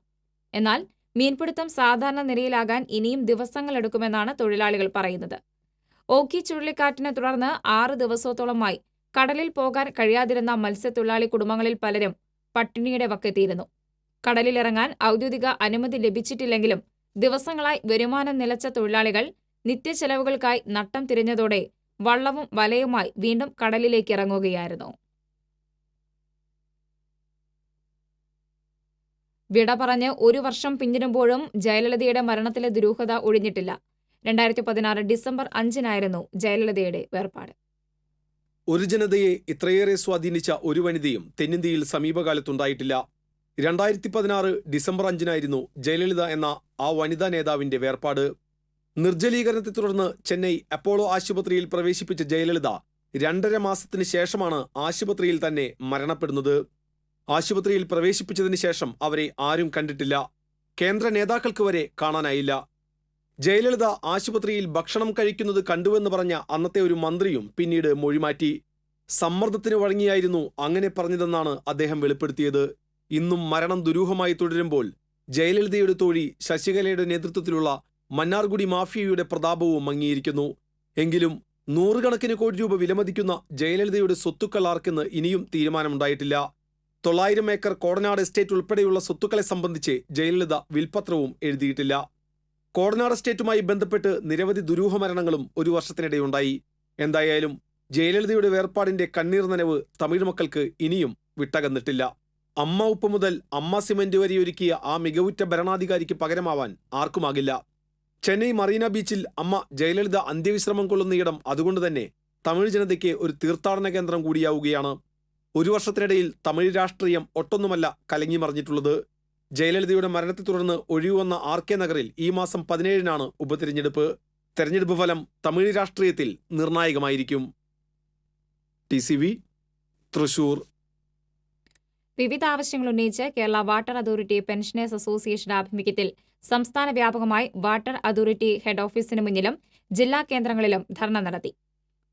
എന്നാൽ മീൻപിടുത്തം സാധാരണ നിലയിലാകാൻ ഇനിയും ദിവസങ്ങളെടുക്കുമെന്നാണ് തൊഴിലാളികൾ പറയുന്നത്. ഓഖി ചുഴലിക്കാറ്റിനെ തുടർന്ന് 6 ദിവസത്തോളമായി കടലിൽ പോകാൻ കഴിയാതിരുന്ന മത്സ്യത്തൊഴിലാളി കുടുംബങ്ങളിൽ പലരും പട്ടിണിയുടെ വക്കെത്തിയിരുന്നു. കടലിലിറങ്ങാൻ ഔദ്യോഗിക അനുമതി ലഭിച്ചിട്ടില്ലെങ്കിലും ദിവസങ്ങളായി വരുമാനം നിലച്ച തൊഴിലാളികൾ നിത്യച്ചെലവുകൾക്കായി നട്ടം തിരിഞ്ഞതോടെ വള്ളവും വലയുമായി വീണ്ടും കടലിലേക്ക് ഇറങ്ങുകയായിരുന്നു. വിട പറഞ്ഞ് 1 വർഷം പിന്നിടുമ്പോഴും ജയലളിതയുടെ മരണത്തിലെ ദുരൂഹത ഒഴിഞ്ഞിട്ടില്ല. 2016 ഡിസംബർ 5-നായിരുന്നു ജയലളിതയുടെ വേർപാട്. ഒരു ജനതയെ ഇത്രയേറെ സ്വാധീനിച്ച ഒരു വനിതയും തെന്നിന്ത്യയിൽ സമീപകാലത്തുണ്ടായിട്ടില്ല. 2016 ഡിസംബർ 5-നായിരുന്നു ജയലളിത എന്ന ആ വനിതാ നേതാവിന്റെ വേർപാട്. നിർജ്ജലീകരണത്തെ തുടർന്ന് ചെന്നൈ അപ്പോളോ ആശുപത്രിയിൽ പ്രവേശിപ്പിച്ച ജയലളിത 2.5 മാസത്തിന് ശേഷമാണ് ആശുപത്രിയിൽ തന്നെ മരണപ്പെടുന്നത്. ആശുപത്രിയിൽ പ്രവേശിപ്പിച്ചതിന് ശേഷം അവരെ ആരും കണ്ടിട്ടില്ല. കേന്ദ്ര നേതാക്കൾക്ക് വരെ കാണാനായില്ല. ജയലളിത ആശുപത്രിയിൽ ഭക്ഷണം കഴിക്കുന്നത് കണ്ടുവെന്ന് പറഞ്ഞ അന്നത്തെ ഒരു മന്ത്രിയും പിന്നീട് മൊഴിമാറ്റി. സമ്മർദ്ദത്തിന് വഴങ്ങിയായിരുന്നു അങ്ങനെ പറഞ്ഞതെന്നാണ് അദ്ദേഹം വെളിപ്പെടുത്തിയത്. ഇന്നും മരണം ദുരൂഹമായി തുടരുമ്പോൾ ജയലളിതയുടെ തോഴി ശശികലയുടെ നേതൃത്വത്തിലുള്ള മന്നാർഗുഡി മാഫിയയുടെ പ്രതാപവും മങ്ങിയിരിക്കുന്നു. എങ്കിലും 100 കണക്കിന് കോടി രൂപ വിലമതിക്കുന്ന ജയലളിതയുടെ സ്വത്തുക്കൾ ആർക്കെന്ന് ഇനിയും തീരുമാനമുണ്ടായിട്ടില്ല. 900 ഏക്കർ കോടനാട് എസ്റ്റേറ്റ് ഉൾപ്പെടെയുള്ള സ്വത്തുക്കളെ സംബന്ധിച്ച് ജയലളിത വിൽപത്രവും എഴുതിയിട്ടില്ല. കോടനാട് എസ്റ്റേറ്റുമായി ബന്ധപ്പെട്ട് നിരവധി ദുരൂഹ മരണങ്ങളും ഒരു വർഷത്തിനിടെയുണ്ടായി. എന്തായാലും ജയലളിതയുടെ വേർപാടിന്റെ കണ്ണീർ നനവ് തമിഴ് മക്കൾക്ക് ഇനിയും വിട്ടകന്നിട്ടില്ല. അമ്മ ഉപ്പ് മുതൽ അമ്മ സിമന്റ് വരെ ഒരുക്കിയ ആ മികവുറ്റ ഭരണാധികാരിക്ക് പകരമാവാൻ ആർക്കുമാകില്ല. ചെന്നൈ മറീന ബീച്ചിൽ അമ്മ ജയലളിത അന്ത്യവിശ്രമം കൊള്ളുന്ന ഇടം അതുകൊണ്ട് തന്നെ തമിഴ് ജനതയ്ക്ക് ഒരു തീർത്ഥാടന കേന്ദ്രം കൂടിയാവുകയാണ്. 1 വർഷത്തിനിടയിൽ തമിഴ് രാഷ്ട്രീയം ഒട്ടൊന്നുമല്ല കലങ്ങിമറിഞ്ഞിട്ടുള്ളത്. ജയലളിതയുടെ മരണത്തെ തുടർന്ന് ഒഴിവുവന്ന RK നഗറിൽ ഈ മാസം 17-നാണ് ഉപതെരഞ്ഞെടുപ്പ്. തെരഞ്ഞെടുപ്പ് ഫലം തമിഴ് രാഷ്ട്രീയത്തിൽ നിർണായകമായിരിക്കും. TCV തൃശൂർ. വിവിധ ആവശ്യങ്ങൾ ഉന്നയിച്ച് Kerala water authority pensioners association ആഭിമുഖ്യത്തിൽ സംസ്ഥാന വ്യാപകമായി വാട്ടർ അതോറിറ്റി ഹെഡ് ഓഫീസിന് മുന്നിലും ജില്ലാ കേന്ദ്രങ്ങളിലും ധർണ നടത്തി.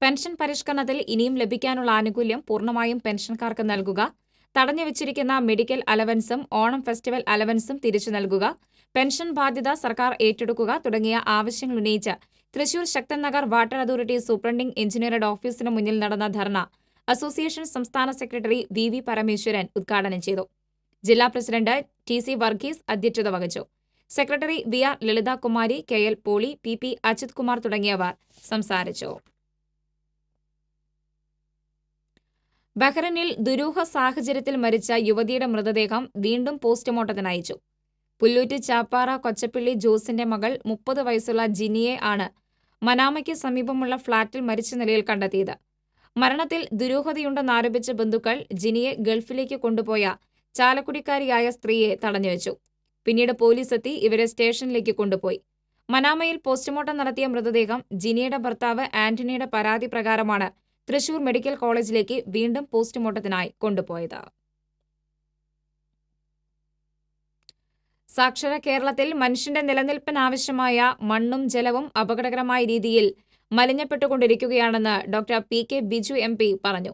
പെൻഷൻ പരിഷ്കരണത്തിൽ ഇനിയും ലഭിക്കാനുള്ള ആനുകൂല്യം പൂർണ്ണമായും പെൻഷൻകാർക്ക് നൽകുക, തടഞ്ഞുവച്ചിരിക്കുന്ന മെഡിക്കൽ അലവൻസും ഓണം ഫെസ്റ്റിവൽ അലവൻസും തിരിച്ചു നൽകുക, പെൻഷൻ ബാധ്യത സർക്കാർ ഏറ്റെടുക്കുക തുടങ്ങിയ ആവശ്യങ്ങൾ ഉന്നയിച്ച് Thrissur Sakthan Nagar water authority superintending എഞ്ചിനീയറുടെ ഓഫീസിന് മുന്നിൽ നടന്ന ധർണ അസോസിയേഷൻ സംസ്ഥാന സെക്രട്ടറി VV പരമേശ്വരൻ ഉദ്ഘാടനം ചെയ്തു. ജില്ലാ പ്രസിഡന്റ് TC വർഗീസ് അധ്യക്ഷത വഹിച്ചു. Secretary VR Lalithakumari, KL Poly, PP Ajith Kumar തുടങ്ങിയവർ സംസാരിച്ചു. ബഹ്റൈനിൽ ദുരൂഹ സാഹചര്യത്തിൽ മരിച്ച യുവതിയുടെ മൃതദേഹം വീണ്ടും പോസ്റ്റ്മോർട്ടത്തിന് അയച്ചു. പുല്ലൂറ്റ് ചാപ്പാറ കൊച്ചപ്പിള്ളി ജോസിന്റെ മകൾ 30 വയസ്സുള്ള ജിനിയെ ആണ് മനാമയ്ക്ക് സമീപമുള്ള ഫ്ളാറ്റിൽ മരിച്ച നിലയിൽ കണ്ടെത്തിയത്. മരണത്തിൽ ദുരൂഹതയുണ്ടെന്നാരോപിച്ച ബന്ധുക്കൾ ജിനിയെ ഗൾഫിലേക്ക് കൊണ്ടുപോയ ചാലക്കുടിക്കാരിയായ സ്ത്രീയെ തടഞ്ഞുവെച്ചു. പിന്നീട് പോലീസ് എത്തി ഇവരെ സ്റ്റേഷനിലേക്ക് കൊണ്ടുപോയി. മനാമയിൽ പോസ്റ്റ്മോർട്ടം നടത്തിയ മൃതദേഹം ജിനിയുടെ ഭർത്താവ് ആന്റണിയുടെ പരാതി പ്രകാരമാണ് തൃശൂർ മെഡിക്കൽ കോളേജിലേക്ക് വീണ്ടും പോസ്റ്റ്മോർട്ടത്തിനായി കൊണ്ടുപോയത്. സാക്ഷര കേരളത്തിൽ മനുഷ്യന്റെ നിലനിൽപ്പിനാവശ്യമായ മണ്ണും ജലവും അപകടകരമായ രീതിയിൽ മലിനപ്പെട്ടുകൊണ്ടിരിക്കുകയാണെന്ന് ഡോക്ടർ PK ബിജു MP പറഞ്ഞു.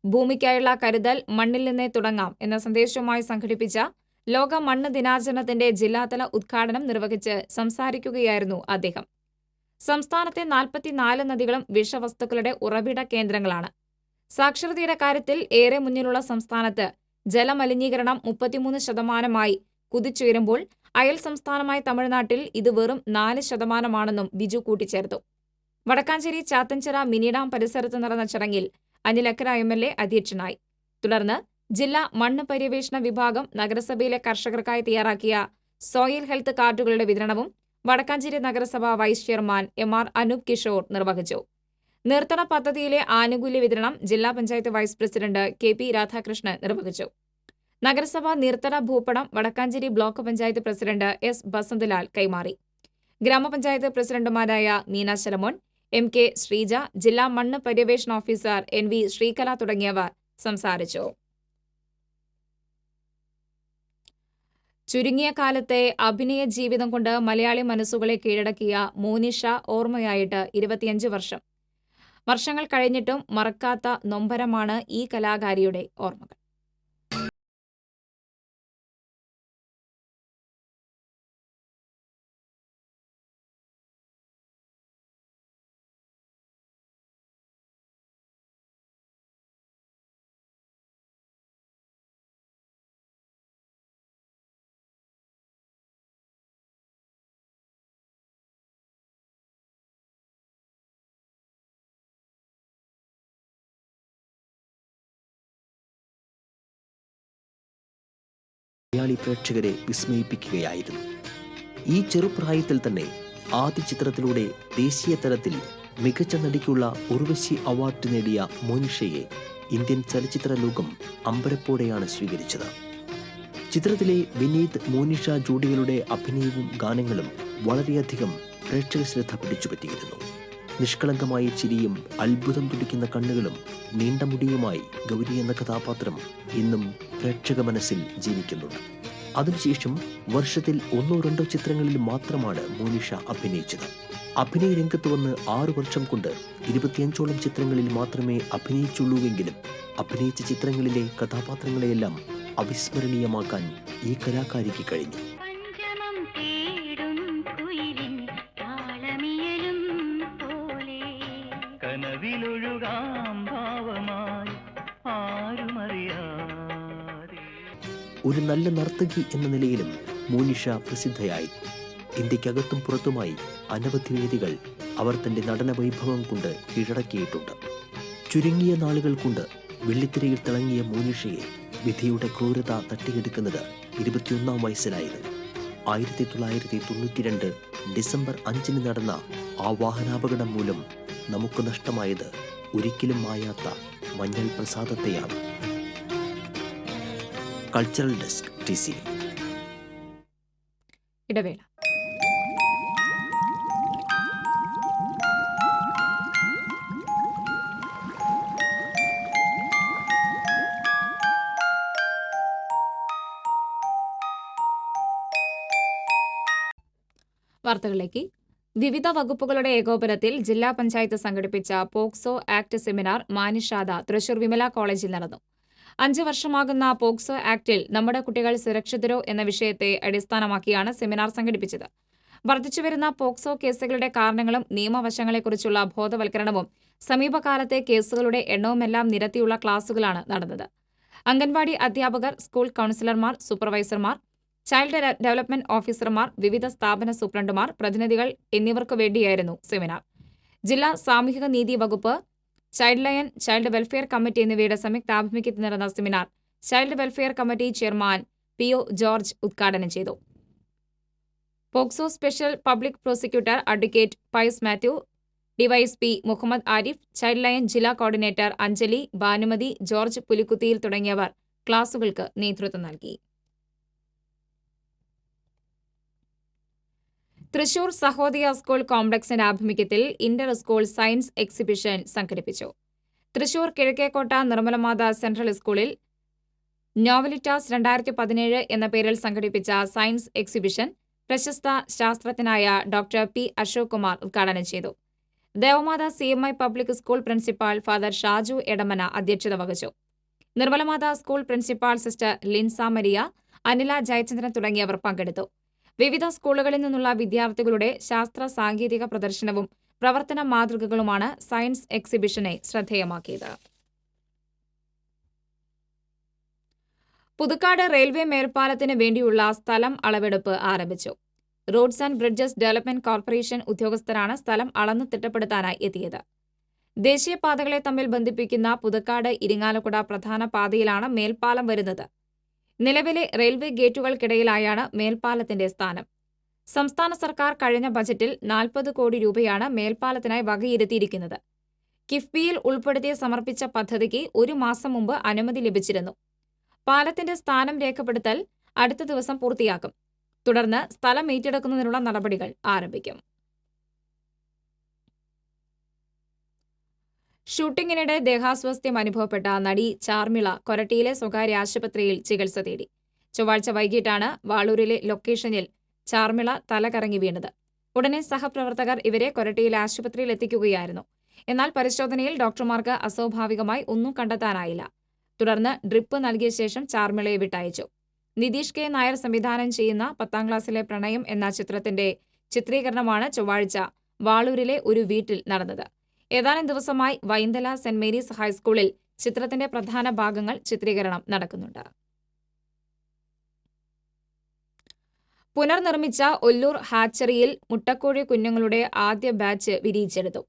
ഭൂമിക്കായുള്ള കരുതൽ മണ്ണിൽ നിന്നേ തുടങ്ങാം എന്ന സന്ദേശവുമായി സംഘടിപ്പിച്ച ലോക മണ്ണ് ദിനാചരണത്തിന്റെ ജില്ലാതല ഉദ്ഘാടനം നിർവഹിച്ച് സംസാരിക്കുകയായിരുന്നു അദ്ദേഹം. സംസ്ഥാനത്തെ 44 നദികളും വിഷവസ്തുക്കളുടെ ഉറവിട കേന്ദ്രങ്ങളാണ്. സാക്ഷരതയുടെ കാര്യത്തിൽ ഏറെ മുന്നിലുള്ള സംസ്ഥാനത്ത് ജലമലിനീകരണം 33% കുതിച്ചുയരുമ്പോൾ അയൽ സംസ്ഥാനമായ തമിഴ്നാട്ടിൽ ഇത് വെറും 4%ആണെന്നും ബിജു കൂട്ടിച്ചേർത്തു. വടക്കാഞ്ചേരി ചാത്തഞ്ചിറ മിനി ഡാം പരിസരത്ത് നടന്ന ചടങ്ങിൽ അനിൽ അക്കര MLA അധ്യക്ഷനായി. തുടർന്ന് ജില്ലാ മണ്ണ് പര്യവേഷണ വിഭാഗം നഗരസഭയിലെ കർഷകർക്കായി തയ്യാറാക്കിയ സോയിൽ ഹെൽത്ത് കാർഡുകളുടെ വിതരണവും വടക്കാഞ്ചേരി നഗരസഭ vice chairman MR Anoop Kishore നിർവഹിച്ചു. നീർത്തട പദ്ധതിയിലെ ആനുകൂല്യ വിതരണം ജില്ലാ panchayat vice president KP Radhakrishnan നിർവഹിച്ചു. നഗരസഭ നീർത്തട ഭൂപടം Wadakkanchery block panchayat president S Basanthlal കൈമാറി. ഗ്രാമപഞ്ചായത്ത് പ്രസിഡന്റുമാരായ മീന ശലമോൻ, MK ശ്രീജ, ജില്ലാ മണ്ണ് പര്യവേഷണ ഓഫീസർ NV ശ്രീകല തുടങ്ങിയവർ സംസാരിച്ചു. ചുരുങ്ങിയ കാലത്തെ അഭിനയ ജീവിതം കൊണ്ട് മലയാളി മനസ്സുകളെ കീഴടക്കിയ മോനിഷ ഓർമ്മയായിട്ട് 25 വർഷം. വർഷങ്ങൾ കഴിഞ്ഞിട്ടും മറക്കാത്ത നൊമ്പരമാണ് ഈ കലാകാരിയുടെ ഓർമ്മകൾ. മലയാളി പ്രേക്ഷകരെ വിസ്മയിപ്പിക്കുകയായിരുന്നു. ഈ ചെറുപ്രായത്തിൽ തന്നെ ആദ്യ ചിത്രത്തിലൂടെ ദേശീയ തലത്തിൽ മികച്ച നടിക്കുള്ള ഉർവശി അവാർഡ് നേടിയ മോനിഷയെ ഇന്ത്യൻ ചലച്ചിത്ര ലോകം അമ്പരപ്പോടെയാണ് സ്വീകരിച്ചത്. ചിത്രത്തിലെ വിനീത് മോനിഷ ജോഡികളുടെ അഭിനയവും ഗാനങ്ങളും വളരെയധികം പ്രേക്ഷക ശ്രദ്ധ പിടിച്ചുപറ്റിയിരുന്നു. നിഷ്കളങ്കമായ ചിരിയും അത്ഭുതം തുടിക്കുന്ന കണ്ണുകളും നീണ്ട മുടിയുമായി ഗൗരി എന്ന കഥാപാത്രം ഇന്നും പ്രേക്ഷക മനസ്സിൽ ജീവിക്കുന്നുണ്ട്. അതിനുശേഷം വർഷത്തിൽ 1-2 ചിത്രങ്ങളിൽ മാത്രമാണ് മോനിഷ അഭിനയിച്ചത്. അഭിനയ രംഗത്ത് വന്ന് 6 വർഷം കൊണ്ട് 25ഓളം ചിത്രങ്ങളിൽ മാത്രമേ അഭിനയിച്ചുള്ളൂവെങ്കിലും അഭിനയിച്ച ചിത്രങ്ങളിലെ കഥാപാത്രങ്ങളെയെല്ലാം അവിസ്മരണീയമാക്കാൻ ഈ കലാകാരിക്ക് കഴിഞ്ഞു. ഒരു നല്ല നർത്തകി എന്ന നിലയിലും മോനിഷ പ്രസിദ്ധയായി. ഇന്ത്യക്കകത്തും പുറത്തുമായി അനവധി വേദികൾ അവർ തന്റെ നടന വൈഭവം കൊണ്ട് കീഴടക്കിയിട്ടുണ്ട്. ചുരുങ്ങിയ നാളുകൾ കൊണ്ട് വെള്ളിത്തിരയിൽ തിളങ്ങിയ മോനിഷയെ വിധിയുടെ ക്രൂരത തട്ടിയെടുക്കുന്നത് 21-ാം വയസ്സിലായിരുന്നു. 1992 ഡിസംബർ 5 നടന്ന ആ വാഹനാപകടം മൂലം നമുക്ക് നഷ്ടമായത് ഒരിക്കലും മായാത്ത മഞ്ഞൾ പ്രസാദത്തെയാണ്. Cultural desk TCV. ഇടവേള. വാർത്തകളിലേക്ക്. വിവിധ വകുപ്പുകളുടെ ഏകോപനത്തിൽ ജില്ലാ പഞ്ചായത്ത് സംഘടിപ്പിച്ച POCSO act seminar Manishada Thrissur Vimala കോളേജിൽ നടന്നു. 5 വർഷമാകുന്ന പോക്സോ ആക്ടിൽ നമ്മുടെ കുട്ടികൾ സുരക്ഷിതരോ എന്ന വിഷയത്തെ അടിസ്ഥാനമാക്കിയാണ് സെമിനാർ സംഘടിപ്പിച്ചത്. വർദ്ധിച്ചുവരുന്ന പോക്സോ കേസുകളുടെ കാരണങ്ങളും നിയമവശങ്ങളെക്കുറിച്ചുള്ള ബോധവൽക്കരണവും സമീപകാലത്തെ കേസുകളുടെ എണ്ണവുമെല്ലാം നിരത്തിയുള്ള ക്ലാസുകളാണ് നടന്നത്. അംഗൻവാടി അധ്യാപകർ, സ്കൂൾ കൌൺസിലർമാർ, സൂപ്പർവൈസർമാർ, ചൈൽഡ് ഡെവലപ്മെന്റ് ഓഫീസർമാർ, വിവിധ സ്ഥാപന സൂപ്രണ്ടുമാർ, പ്രതിനിധികൾ എന്നിവർക്കു വേണ്ടിയായിരുന്നു സെമിനാർ. ജില്ലാ സാമൂഹിക നീതി വകുപ്പ്, child line, child welfare committee എന്നിവയുടെ സംയുക്താഭിമുഖ്യത്തിൽ നടന്ന seminar child welfare committee chairman PO George ഉദ്ഘാടനം ചെയ്തു. POCSO special public prosecutor advocate Pius Mathew, DYSP Muhammad Arif, child line ജില്ലാ കോർഡിനേറ്റർ അഞ്ജലി, ഭാനുമതി, ജോർജ് പുലിക്കുത്തിയിൽ തുടങ്ങിയവർ ക്ലാസുകൾക്ക് നേതൃത്വം നൽകി. തൃശൂർ സഹോദയ സ്കൂൾ കോംപ്ലക്സിന്റെ ആഭിമുഖ്യത്തിൽ ഇന്റർ സ്കൂൾ സയൻസ് എക്സിബിഷൻ സംഘടിപ്പിച്ചു. തൃശൂർ കിഴക്കേക്കോട്ട നിർമ്മലമാത സെൻട്രൽ സ്കൂളിൽ നോവലിറ്റാസ് 2017 എന്ന പേരിൽ സംഘടിപ്പിച്ച സയൻസ് എക്സിബിഷൻ പ്രശസ്ത ശാസ്ത്രജ്ഞനായ ഡോക്ടർ P. അശോക് കുമാർ ഉദ്ഘാടനം ചെയ്തു. Devamatha CMI public school principal father Shaju Edamana അധ്യക്ഷത വഹിച്ചു. നിർമ്മലമാത സ്കൂൾ പ്രിൻസിപ്പാൾ സിസ്റ്റർ ലിൻസ മരിയ, അനില ജയചന്ദ്രൻ തുടങ്ങിയവർ പങ്കെടുത്തു. വിവിധ സ്കൂളുകളിൽ നിന്നുള്ള വിദ്യാർത്ഥികളുടെ ശാസ്ത്ര സാങ്കേതിക പ്രദർശനവും പ്രവർത്തന മാതൃകകളുമാണ് സയൻസ് എക്സിബിഷനെ ശ്രദ്ധേയമാക്കിയത്. പുതുക്കാട് റെയിൽവേ മേൽപ്പാലത്തിന് വേണ്ടിയുള്ള സ്ഥലം അളവെടുപ്പ് ആരംഭിച്ചു. Roads and bridges development corporation ഉദ്യോഗസ്ഥരാണ് സ്ഥലം അളന്നു തിട്ടപ്പെടുത്താനായി എത്തിയത്. ദേശീയപാതകളെ തമ്മിൽ ബന്ധിപ്പിക്കുന്ന പുതുക്കാട് ഇരിങ്ങാലക്കുട പ്രധാന പാതയിലാണ് മേൽപ്പാലം വരുന്നത്. നിലവിലെ റെയിൽവേ ഗേറ്റുകൾക്കിടയിലായാണ് മേൽപ്പാലത്തിന്റെ സ്ഥാനം. സംസ്ഥാന സർക്കാർ കഴിഞ്ഞ ബജറ്റിൽ 40 കോടി രൂപയാണ് മേൽപ്പാലത്തിനായി വകയിരുത്തിയിരിക്കുന്നത്. കിഫ്ബിയിൽ ഉൾപ്പെടുത്തി സമർപ്പിച്ച പദ്ധതിക്ക് 1 മാസം മുമ്പ് അനുമതി ലഭിച്ചിരുന്നു. പാലത്തിന്റെ സ്ഥാനം രേഖപ്പെടുത്തൽ അടുത്ത ദിവസം പൂർത്തിയാക്കും. തുടർന്ന് സ്ഥലം ഏറ്റെടുക്കുന്നതിനുള്ള നടപടികൾ ആരംഭിക്കും. ഷൂട്ടിങ്ങിനിടെ ദേഹാസ്വാസ്ഥ്യം അനുഭവപ്പെട്ട നടി ചാർമിള കൊരട്ടിയിലെ സ്വകാര്യ ആശുപത്രിയിൽ ചികിത്സ തേടി. ചൊവ്വാഴ്ച വൈകിട്ടാണ് വാളൂരിലെ ലൊക്കേഷനിൽ ചാർമിള തലകറങ്ങി വീണത്. ഉടനെ സഹപ്രവർത്തകർ ഇവരെ കൊരട്ടിയിലെ ആശുപത്രിയിൽ എത്തിക്കുകയായിരുന്നു. എന്നാൽ പരിശോധനയിൽ ഡോക്ടർമാർക്ക് അസ്വാഭാവികമായി ഒന്നും കണ്ടെത്താനായില്ല. തുടർന്ന് ഡ്രിപ്പ് നൽകിയ ശേഷം ചാർമിളയെ വിട്ടയച്ചു. നിതീഷ് കെ നായർ സംവിധാനം ചെയ്യുന്ന 10ാം ക്ലാസ്സിലെ പ്രണയം എന്ന ചിത്രത്തിന്റെ ചിത്രീകരണമാണ് ചൊവ്വാഴ്ച വാളൂരിലെ ഒരു വീട്ടിൽ നടന്നത്. ഏതാനും ദിവസമായി വൈന്തല സെന്റ് മേരീസ് ഹൈസ്കൂളിൽ ചിത്രത്തിന്റെ പ്രധാന ഭാഗങ്ങൾ ചിത്രീകരണം നടക്കുന്നുണ്ട്. പുനർനിർമ്മിച്ച ഒല്ലൂർ ഹാച്ചറിയിൽ മുട്ടക്കോഴി കുഞ്ഞുങ്ങളുടെ ആദ്യ ബാച്ച് വിരിയിച്ചെടുത്തു.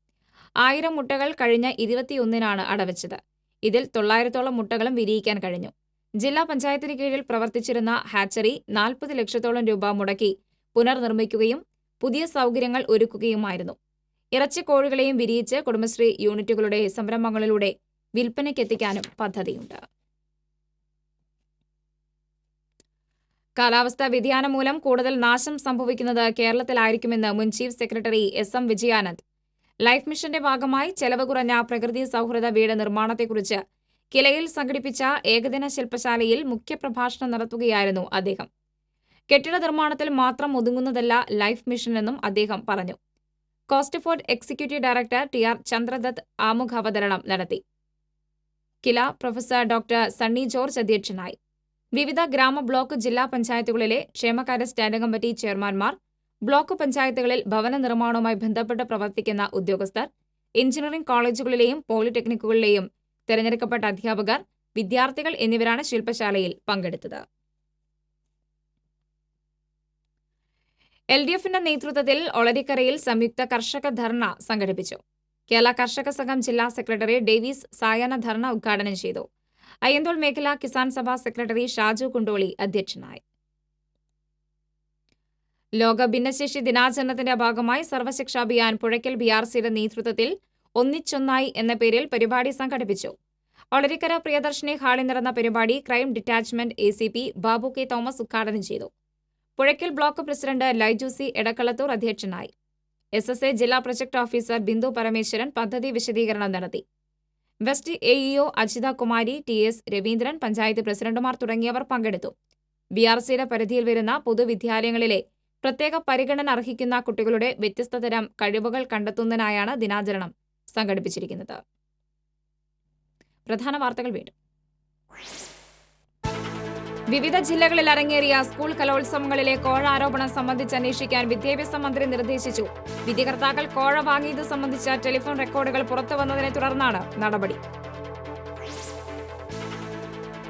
1000 മുട്ടകൾ കഴിഞ്ഞ 21-നാണ് അടവച്ചത്. ഇതിൽ 900ഓളം മുട്ടകളും വിരിയിക്കാൻ കഴിഞ്ഞു. ജില്ലാ പഞ്ചായത്തിന് കീഴിൽ പ്രവർത്തിച്ചിരുന്ന ഹാച്ചറി 40 ലക്ഷത്തോളം രൂപ മുടക്കി പുനർനിർമ്മിക്കുകയും പുതിയ സൗകര്യങ്ങൾ ഒരുക്കുകയുമായിരുന്നു. ഇറച്ചിക്കോഴികളെയും വിരിയിച്ച് കുടുംബശ്രീ യൂണിറ്റുകളുടെ സംരംഭങ്ങളിലൂടെ വിൽപ്പനയ്ക്കെത്തിക്കാനും പദ്ധതിയുണ്ട്. കാലാവസ്ഥാ വ്യതിയാനം മൂലം കൂടുതൽ നാശം സംഭവിക്കുന്നത് കേരളത്തിലായിരിക്കുമെന്ന് മുൻ chief secretary SM Vijayanand. Life മിഷന്റെ ഭാഗമായി ചെലവ് കുറഞ്ഞ പ്രകൃതി സൗഹൃദ വീട് നിർമ്മാണത്തെക്കുറിച്ച് കിലയിൽ സംഘടിപ്പിച്ച ഏകദിന ശില്പശാലയിൽ മുഖ്യപ്രഭാഷണം നടത്തുകയായിരുന്നു അദ്ദേഹം. കെട്ടിട നിർമ്മാണത്തിൽ മാത്രം ഒതുങ്ങുന്നതല്ല ലൈഫ് മിഷൻ എന്നും അദ്ദേഹം പറഞ്ഞു. Costford executive director TR Chandradath ആമുഖാവതരണം നടത്തി. കില പ്രൊഫസർ ഡോക്ടർ സണ്ണി ജോർജ് അധ്യക്ഷനായി. വിവിധ ഗ്രാമ ബ്ലോക്ക് ജില്ലാ പഞ്ചായത്തുകളിലെ ക്ഷേമകാര്യ സ്റ്റാൻഡിംഗ് കമ്മിറ്റി ചെയർമാൻമാർ, ബ്ലോക്ക് പഞ്ചായത്തുകളിൽ ഭവന നിർമ്മാണവുമായി ബന്ധപ്പെട്ട് പ്രവർത്തിക്കുന്ന ഉദ്യോഗസ്ഥർ, എഞ്ചിനീയറിംഗ് കോളേജുകളിലെയും പോളിടെക്നിക്കുകളിലെയും തെരഞ്ഞെടുക്കപ്പെട്ട അധ്യാപകർ, വിദ്യാർത്ഥികൾ എന്നിവരാണ് ശില്പശാലയിൽ പങ്കെടുത്തത്. LDFന്റെ നേതൃത്വത്തിൽ ഒളരിക്കരയിൽ സംയുക്ത കർഷക ധർണ സംഘടിപ്പിച്ചു. കേരള കർഷക സംഘം ജില്ലാ സെക്രട്ടറി ഡേവിസ് സായാഹ്ന ധർണ ഉദ്ഘാടനം ചെയ്തു. അയ്യന്തോൾ മേഖലാ കിസാൻ സഭ സെക്രട്ടറി ഷാജു കുണ്ടോളി അധ്യക്ഷനായി. ലോക ഭിന്നശേഷി ദിനാചരണത്തിന്റെ ഭാഗമായി സർവശിക്ഷാ അഭിയാൻ പുഴയ്ക്കൽ BRCയുടെ നേതൃത്വത്തിൽ ഒന്നിച്ചൊന്നായി എന്ന പേരിൽ പരിപാടി സംഘടിപ്പിച്ചു. ഒളരിക്കര പ്രിയദർശിനി ഹാളിൽ നടന്ന പരിപാടി crime detachment ACP Babu K Thomas ഉദ്ഘാടനം ചെയ്തു. പുഴയ്ക്കൽ ബ്ലോക്ക് പ്രസിഡന്റ് ലൈജൂസി എടക്കളത്തൂർ അധ്യക്ഷനായി. SSA ജില്ലാ പ്രൊജക്ട് ഓഫീസർ ബിന്ദു പരമേശ്വരൻ പദ്ധതി വിശദീകരണം നടത്തി. West AEO Ajitha Kumari, TS Raveendran, panchayat പ്രസിഡന്റുമാർ തുടങ്ങിയവർ പങ്കെടുത്തു. BRCയുടെ പരിധിയിൽ വരുന്ന പൊതുവിദ്യാലയങ്ങളിലെ പ്രത്യേക പരിഗണന അർഹിക്കുന്ന കുട്ടികളുടെ വ്യത്യസ്ത തരം കഴിവുകൾ കണ്ടെത്തുന്നതിനായാണ് ദിനാചരണം സംഘടിപ്പിച്ചിരിക്കുന്നത്. പ്രധാന വാർത്തകൾ വീണ്ടും. വിവിധ ജില്ലകളിൽ അരങ്ങേറിയ സ്കൂൾ കലോത്സവങ്ങളിലെ കോഴ ആരോപണം സംബന്ധിച്ച് അന്വേഷിക്കാൻ വിദ്യാഭ്യാസ മന്ത്രി നിർദ്ദേശിച്ചു. വിധികർത്താക്കൾ കോഴ വാങ്ങിയത് സംബന്ധിച്ച ടെലിഫോൺ റെക്കോർഡുകൾ പുറത്തുവന്നതിനെ തുടർന്നാണ് നടപടി.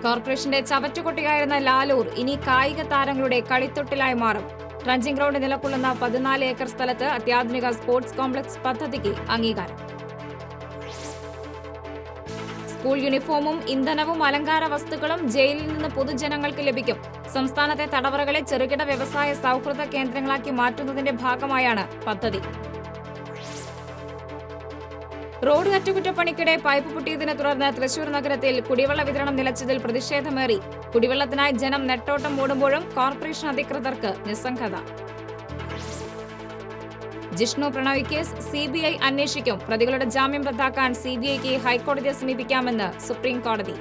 കോർപ്പറേഷന്റെ ചവറ്റുകുട്ടിയായിരുന്ന ലാലൂർ ഇനി കായിക താരങ്ങളുടെ കളിത്തൊട്ടിലായി മാറും. റഞ്ചിങ് ഗ്രൗണ്ട് നിലകൊള്ളുന്ന 14 ഏക്കർ സ്ഥലത്ത് അത്യാധുനിക സ്പോർട്സ് കോംപ്ലക്സ് പദ്ധതിക്ക് അംഗീകാരം. സ്കൂൾ യൂണിഫോമും ഇന്ധനവും അലങ്കാര വസ്തുക്കളും ജയിലിൽ നിന്ന് പൊതുജനങ്ങൾക്ക് ലഭിക്കും. സംസ്ഥാനത്തെ തടവറകളെ ചെറുകിട വ്യവസായ സൗഹൃദ കേന്ദ്രങ്ങളാക്കി മാറ്റുന്നതിന്റെ ഭാഗമായാണ് പദ്ധതി. റോഡ് അറ്റകുറ്റപ്പണിക്കിടെ പൈപ്പ് പൊട്ടിയതിനെ തുടർന്ന് തൃശൂർ നഗരത്തിൽ കുടിവെള്ള വിതരണം നിലച്ചതിൽ പ്രതിഷേധമേറി. കുടിവെള്ളത്തിനായി ജനം നെട്ടോട്ടം ഓടുമ്പോഴും കോർപ്പറേഷൻ അധികൃതർക്ക് നിസ്സംഗത. ജിഷ്ണു പ്രണോയ് കേസ് CBI അന്വേഷിക്കും. പ്രതികളുടെ ജാമ്യം റദ്ദാക്കാൻ CBIക്ക് ഹൈക്കോടതിയെ സമീപിക്കാമെന്ന് സുപ്രീം കോടതി.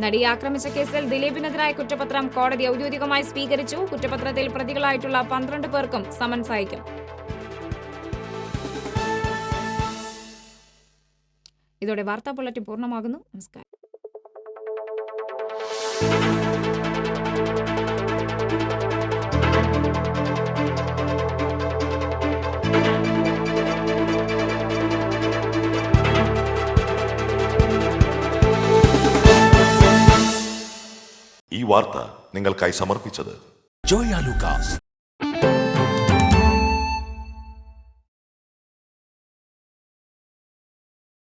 നടിയെ ആക്രമിച്ച കേസിൽ ദിലീപിനെതിരായ കുറ്റപത്രം കോടതി ഔദ്യോഗികമായി സ്വീകരിച്ചു. കുറ്റപത്രത്തിൽ പ്രതികളായിട്ടുള്ള 12 പേർക്കും സമൻസ് അയക്കും. ഇതോടെ വാർത്താ ബുള്ളറ്റിൻ പൂർണ്ണമാകുന്നു. നമസ്കാരം. ഈ വാർത്ത നിങ്ങൾക്കായി സമർപ്പിച്ചത് ജോയ ലൂക്കാസ്,